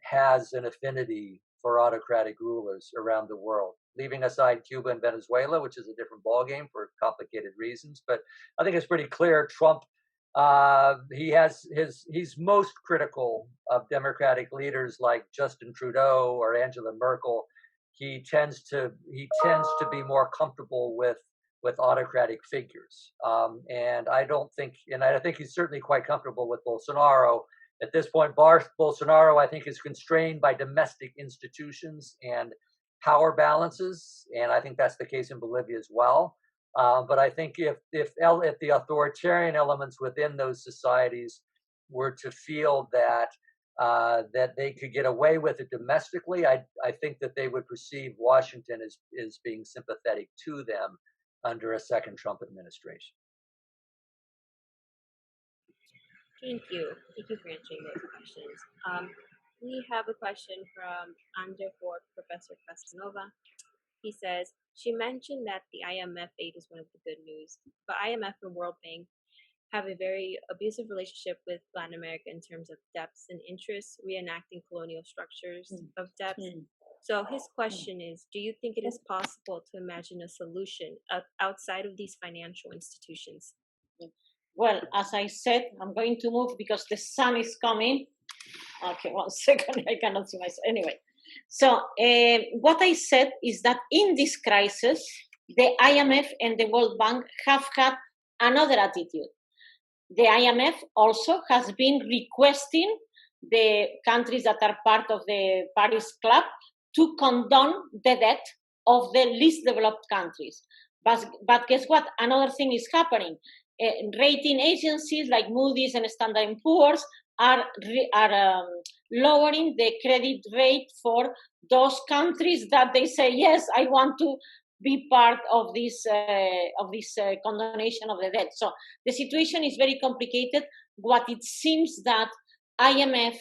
has an affinity for autocratic rulers around the world, leaving aside Cuba and Venezuela, which is a different ballgame for complicated reasons. But I think it's pretty clear Trump, he's most critical of democratic leaders like Justin Trudeau or Angela Merkel. He tends to be more comfortable with autocratic figures, and I think he's certainly quite comfortable with Bolsonaro. At this point, Bolsonaro, I think, is constrained by domestic institutions and power balances, and I think that's the case in Bolivia as well. But I think if the authoritarian elements within those societies were to feel that that they could get away with it domestically, I think that they would perceive Washington as being sympathetic to them under a second Trump administration. Thank you. Thank you for answering those questions. We have a question from Andre for Professor Casanova. He says, she mentioned that the IMF aid is one of the good news, but IMF and World Bank have a very abusive relationship with Latin America in terms of debts and interests, reenacting colonial structures of debts. So his question is, do you think it is possible to imagine a solution outside of these financial institutions? Well, as I said, I'm going to move because the sun is coming. Okay, 1 second, I cannot see myself. Anyway, so what I said is that in this crisis, the IMF and the World Bank have had another attitude. The IMF also has been requesting the countries that are part of the Paris Club to condone the debt of the least developed countries. But guess what? Another thing is happening. Rating agencies like Moody's and Standard & Poor's are lowering the credit rate for those countries that they say, yes, I want to be part of this condonation of the debt. So the situation is very complicated. What it seems that IMF,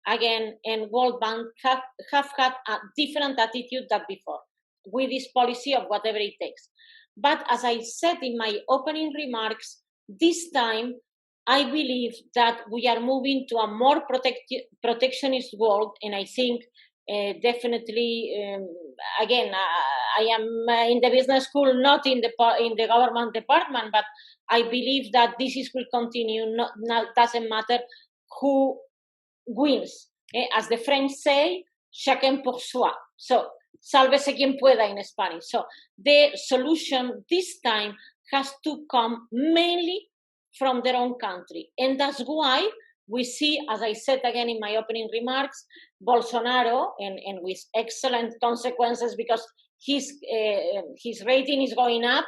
again, and World Bank have had a different attitude than before with this policy of whatever it takes. But as I said in my opening remarks, this time I believe that we are moving to a more protectionist world, and I think definitely, again, I am in the business school, not in the government department, but I believe that this will continue. Doesn't matter who wins. As the French say, chacun pour soi. So, sálvese quien pueda in Spanish. So, the solution this time has to come mainly from their own country. And that's why we see, as I said again in my opening remarks, Bolsonaro, and with excellent consequences because his rating is going up,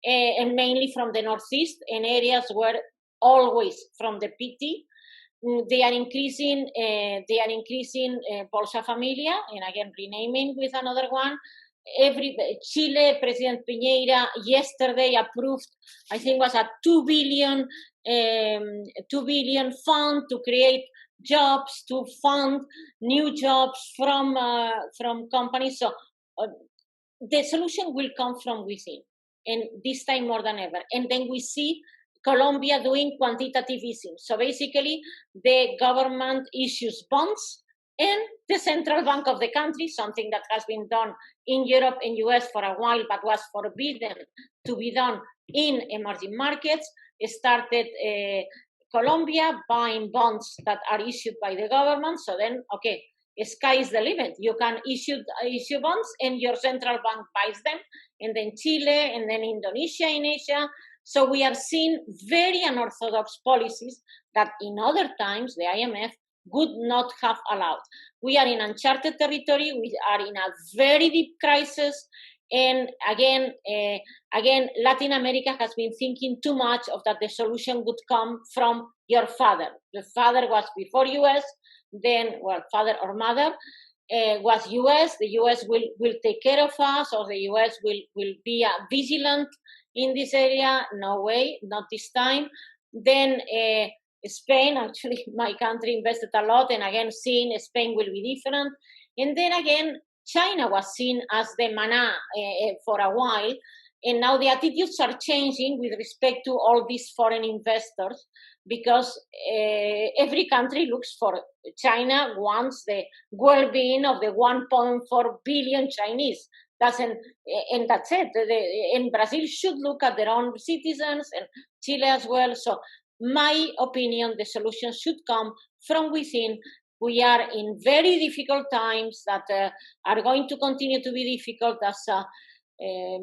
and mainly from the Northeast, in areas where always from the PT, they are increasing Bolsa Familia, and again renaming with another one. Chile, President Piñera yesterday approved, I think was a 2 billion fund to create jobs, to fund new jobs from companies. So the solution will come from within, and this time more than ever. And then we see Colombia doing quantitative easing. So basically, the government issues bonds, and the central bank of the country, something that has been done in Europe and US for a while, but was forbidden to be done in emerging markets, started Colombia buying bonds that are issued by the government. So then, okay, sky is the limit. You can issue bonds, and your central bank buys them, and then Chile, and then Indonesia in Asia. So we have seen very unorthodox policies that in other times the IMF would not have allowed. We are in uncharted territory. We are in a very deep crisis. And again, Latin America has been thinking too much of that the solution would come from your father. The father was before US, then, well, father or mother was US. The US will take care of us, or the US will be vigilant in this area. No way, not this time. Then Spain, actually, my country invested a lot, and again, seeing Spain will be different. And then again, China was seen as the mana for a while, and now the attitudes are changing with respect to all these foreign investors, because every country looks for China, wants the well-being of the 1.4 billion Chinese. And that's it. And Brazil should look at their own citizens, and Chile as well. So my opinion, the solution should come from within. We are in very difficult times that are going to continue to be difficult. As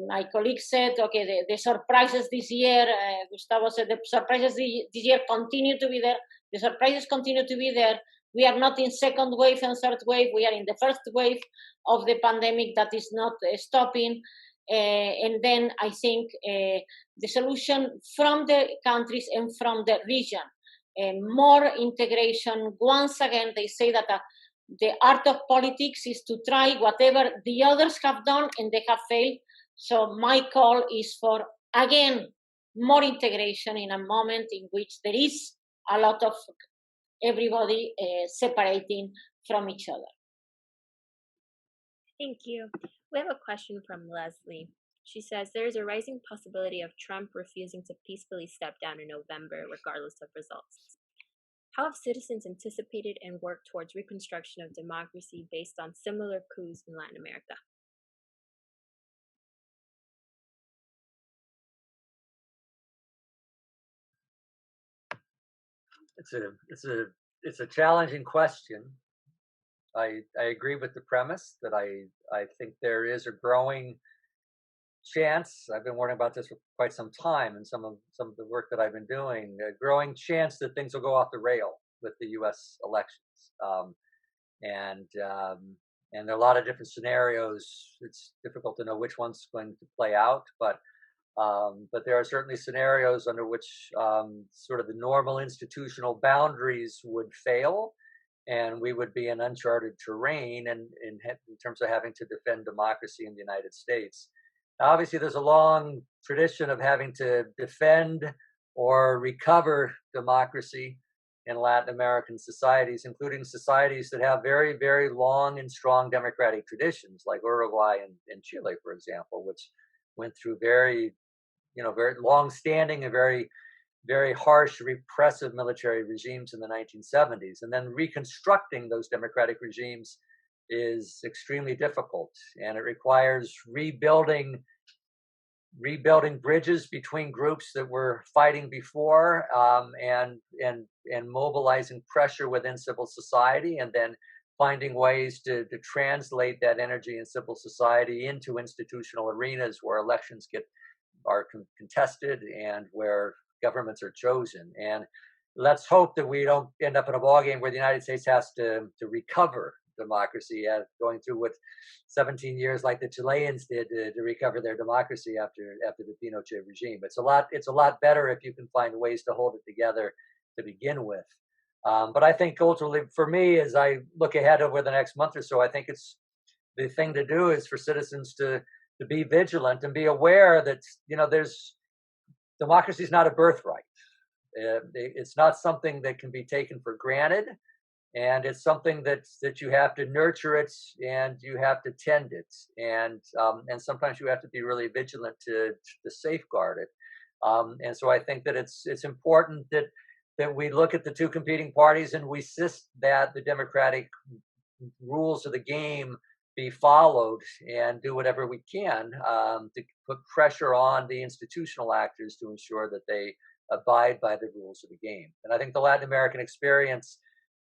my colleague said, okay, the surprises this year, Gustavo said, the surprises this year continue to be there. The surprises continue to be there. We are not in second wave and third wave. We are in the first wave of the pandemic that is not stopping. And then I think the solution from the countries and from the region, more integration. Once again, they say that the art of politics is to try whatever the others have done and they have failed. So my call is for, again, more integration in a moment in which there is a lot of everybody separating from each other. Thank you. We have a question from Leslie. She says there is a rising possibility of Trump refusing to peacefully step down in November, regardless of results. How have citizens anticipated and worked towards reconstruction of democracy based on similar coups in Latin America? It's a challenging question. I agree with the premise that I think there is a growing chance. I've been warning about this for quite some time, and some of the work that I've been doing, a growing chance that things will go off the rail with the U.S. elections, and there are a lot of different scenarios. It's difficult to know which one's going to play out, but there are certainly scenarios under which sort of the normal institutional boundaries would fail, and we would be in uncharted terrain in terms of having to defend democracy in the United States. Now, obviously, there's a long tradition of having to defend or recover democracy in Latin American societies, including societies that have very, very long and strong democratic traditions, like Uruguay and Chile, for example, which went through very long-standing and very, very harsh, repressive military regimes in the 1970s. And then reconstructing those democratic regimes is extremely difficult, and it requires rebuilding bridges between groups that were fighting before, and mobilizing pressure within civil society, and then finding ways to translate that energy in civil society into institutional arenas where elections are contested and where governments are chosen. And let's hope that we don't end up in a ballgame where the United States has to recover democracy, going through what 17 years like the Chileans did to recover their democracy after the Pinochet regime. It's a lot better if you can find ways to hold it together to begin with. But I think ultimately, for me, as I look ahead over the next month or so, I think it's the thing to do is for citizens to be vigilant and be aware that democracy is not a birthright. It's not something that can be taken for granted, and it's something that you have to nurture it and you have to tend it, and sometimes you have to be really vigilant to safeguard it. And so I think that it's important that we look at the two competing parties and we insist that the democratic rules of the game be followed, and do whatever we can to put pressure on the institutional actors to ensure that they abide by the rules of the game. And I think the Latin American experience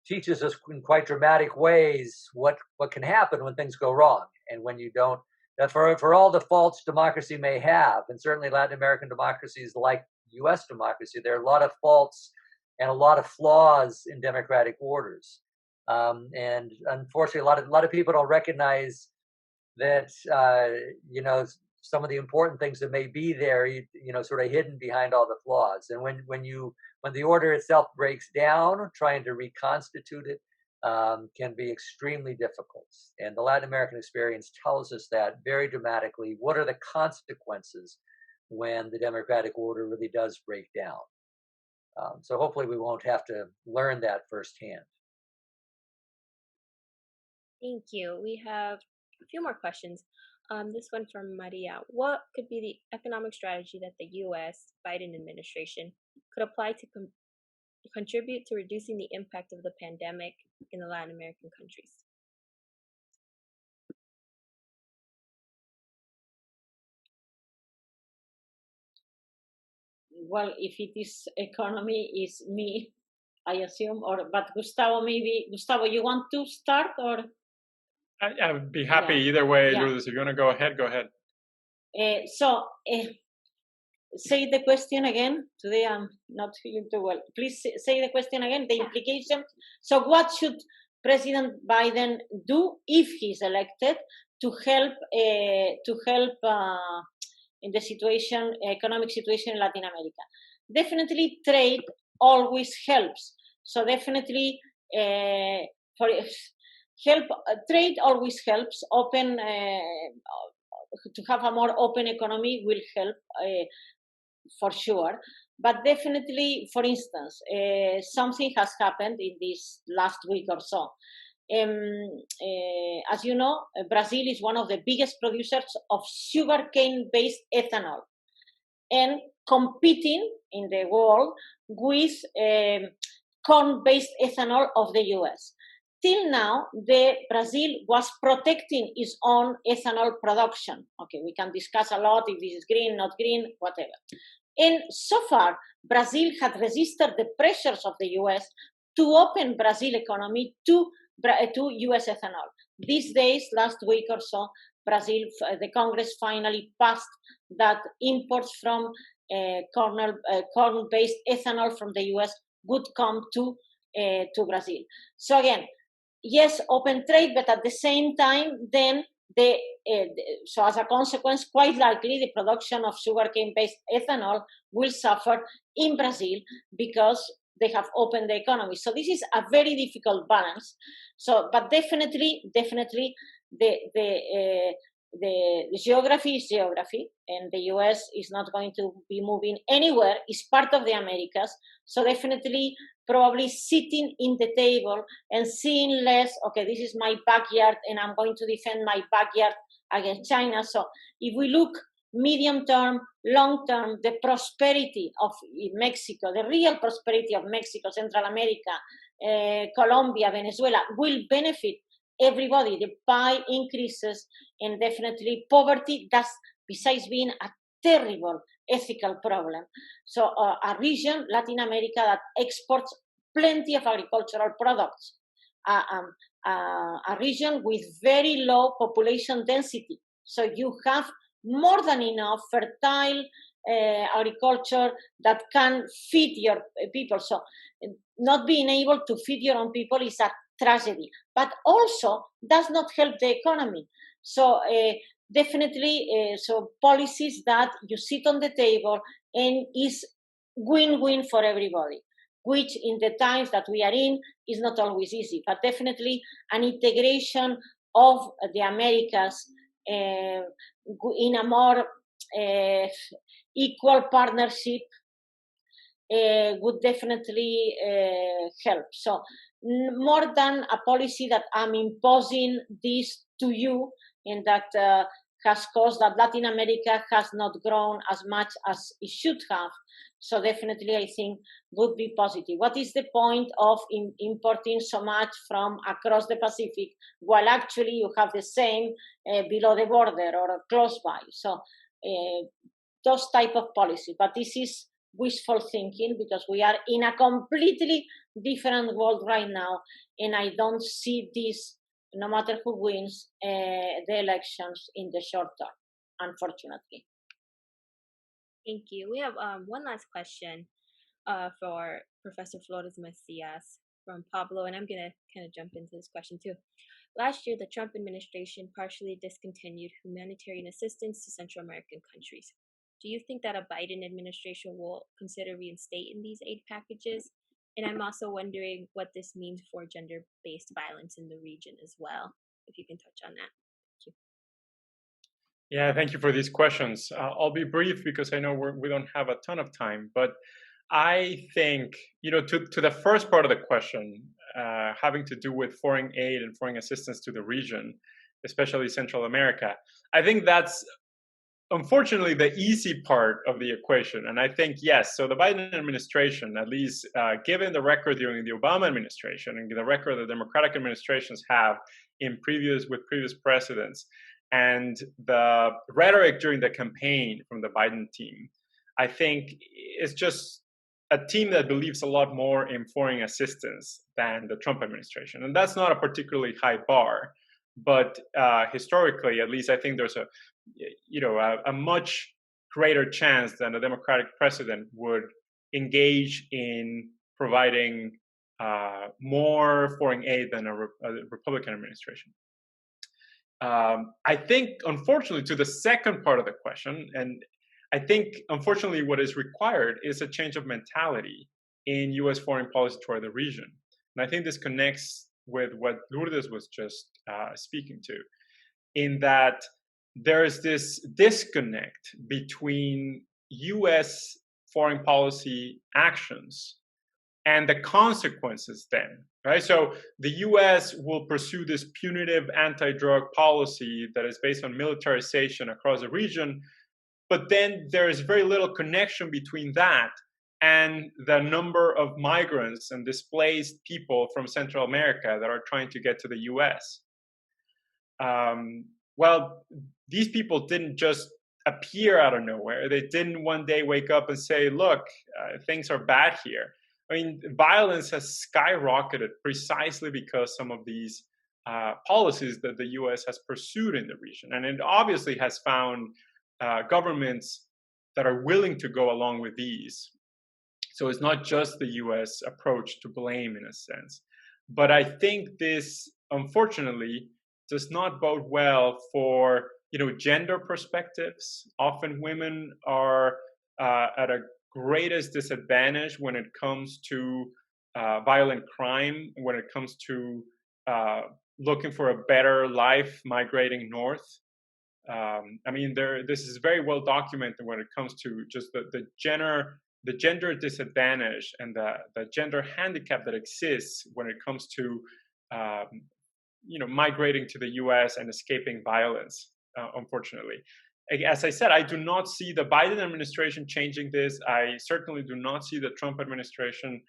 teaches us in quite dramatic ways what can happen when things go wrong, and when you don't. That for all the faults democracy may have, and certainly Latin American democracies, like U.S. democracy, there are a lot of faults and a lot of flaws in democratic orders. And unfortunately, a lot of people don't recognize that some of the important things that may be there, sort of hidden behind all the flaws. And when the order itself breaks down, trying to reconstitute it can be extremely difficult. And the Latin American experience tells us that very dramatically. What are the consequences when the democratic order really does break down? So hopefully we won't have to learn that firsthand. Thank you. We have a few more questions. This one from Maria. What could be the economic strategy that the U.S. Biden administration could apply to contribute to reducing the impact of the pandemic in the Latin American countries? Well, if it is economy, is me, I assume, but Gustavo, you want to start, or? I would be happy either way, Lourdes. If you want to go ahead, go ahead. Say the question again. Today I'm not feeling too well. Please say the question again, the implications. So what should President Biden do if he's elected to help in the economic situation in Latin America? Definitely, trade always helps. So definitely, trade always helps. To have a more open economy will help for sure. But definitely, for instance, something has happened in this last week or so. As you know, Brazil is one of the biggest producers of sugarcane-based ethanol and competing in the world with corn-based ethanol of the US. Till now, Brazil was protecting its own ethanol production. Okay, we can discuss a lot if this is green, not green, whatever. And so far, Brazil had resisted the pressures of the US to open Brazil economy to US ethanol. These days, last week or so, Brazil, the Congress finally passed that imports from corn-based ethanol from the US would come to Brazil. So again, yes, open trade, but at the same time, then so as a consequence, quite likely the production of sugarcane-based ethanol will suffer in Brazil because they have opened the economy. So this is a very difficult balance. So, but definitely, the geography is geography, and the US is not going to be moving anywhere. It's part of the Americas. So definitely, probably sitting in the table and seeing less, okay, this is my backyard and I'm going to defend my backyard against China. So if we look medium term, long term, the prosperity of Mexico, the real prosperity of Mexico, Central America, Colombia, Venezuela will benefit everybody. The pie increases, and definitely poverty does, besides being a terrible ethical problem. So a region, Latin America, that exports plenty of agricultural products, a region with very low population density. So you have more than enough fertile agriculture that can feed your people. So not being able to feed your own people is a tragedy, but also does not help the economy. So definitely, so policies that you sit on the table and is win-win for everybody, which in the times that we are in is not always easy, but definitely an integration of the Americas in a more equal partnership would definitely help. So more than a policy that I'm imposing this to you, and that has caused that Latin America has not grown as much as it should have. So definitely, I think would be positive. What is the point of importing so much from across the Pacific while actually you have the same below the border or close by? So those type of policy. But this is wishful thinking because we are in a completely different world right now, and I don't see this, no matter who wins the elections in the short term, unfortunately. Thank you. We have one last question for Professor Flores Macias from Pablo, and I'm going to kind of jump into this question too. Last year, the Trump administration partially discontinued humanitarian assistance to Central American countries. Do you think that a Biden administration will consider reinstating these aid packages? And I'm also wondering what this means for gender-based violence in the region as well, if you can touch on that. Thank you. Yeah, thank you for these questions. I'll be brief because I know we don't have a ton of time, but I think, to the first part of the question, having to do with foreign aid and foreign assistance to the region, especially Central America, I think that's unfortunately the easy part of the equation. And I think, yes, so the Biden administration, at least given the record during the Obama administration and the record that Democratic administrations have with previous presidents, and the rhetoric during the campaign from the Biden team, I think it's just a team that believes a lot more in foreign assistance than the Trump administration. And that's not a particularly high bar. But historically, at least, I think there's a much greater chance than a Democratic president would engage in providing more foreign aid than a Republican administration. I think, unfortunately, to the second part of the question, and I think, unfortunately, what is required is a change of mentality in U.S. foreign policy toward the region. And I think this connects with what Lourdes was just speaking to, in that there is this disconnect between U.S. foreign policy actions and the consequences then, right? So the US will pursue this punitive anti-drug policy that is based on militarization across the region, but then there is very little connection between that and the number of migrants and displaced people from Central America that are trying to get to the US. Well, these people didn't just appear out of nowhere. They didn't one day wake up and say, look, things are bad here. I mean, violence has skyrocketed precisely because some of these policies that the US has pursued in the region. And it obviously has found governments that are willing to go along with these. So it's not just the US approach to blame in a sense. But I think this, unfortunately, does not bode well for gender perspectives. Often women are at a greatest disadvantage when it comes to violent crime, when it comes to looking for a better life migrating north. I mean, this is very well documented when it comes to just the gender disadvantage and the gender handicap that exists when it comes to migrating to the U.S. and escaping violence, unfortunately. As I said, I do not see the Biden administration changing this. I certainly do not see the Trump administration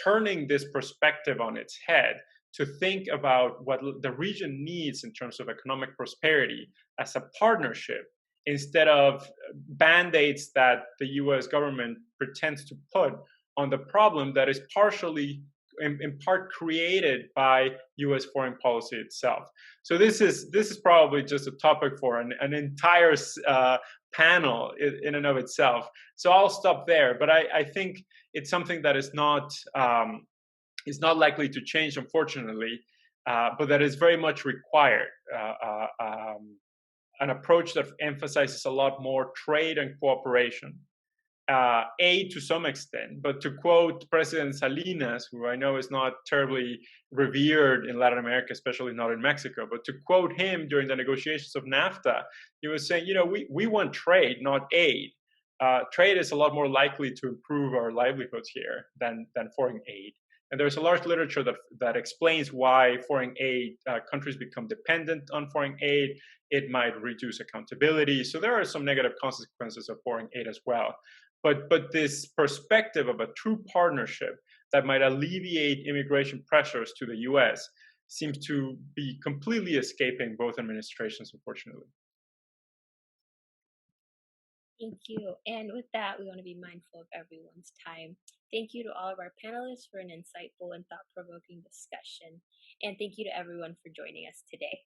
turning this perspective on its head to think about what the region needs in terms of economic prosperity as a partnership, instead of band-aids that the U.S. government pretends to put on the problem that is partially in part created by U.S. foreign policy itself. So this is probably just a topic for an entire panel in and of itself. So I'll stop there. But I think it's something that is not likely to change, unfortunately, but that is very much required. An approach that emphasizes a lot more trade and cooperation. Aid to some extent, but to quote President Salinas, who I know is not terribly revered in Latin America, especially not in Mexico, but to quote him during the negotiations of NAFTA, he was saying, we want trade, not aid. Trade is a lot more likely to improve our livelihoods here than foreign aid. And there's a large literature that explains why foreign aid countries become dependent on foreign aid. It might reduce accountability. So there are some negative consequences of foreign aid as well. But this perspective of a true partnership that might alleviate immigration pressures to the U.S. seems to be completely escaping both administrations, unfortunately. Thank you. And with that, we want to be mindful of everyone's time. Thank you to all of our panelists for an insightful and thought-provoking discussion. And thank you to everyone for joining us today.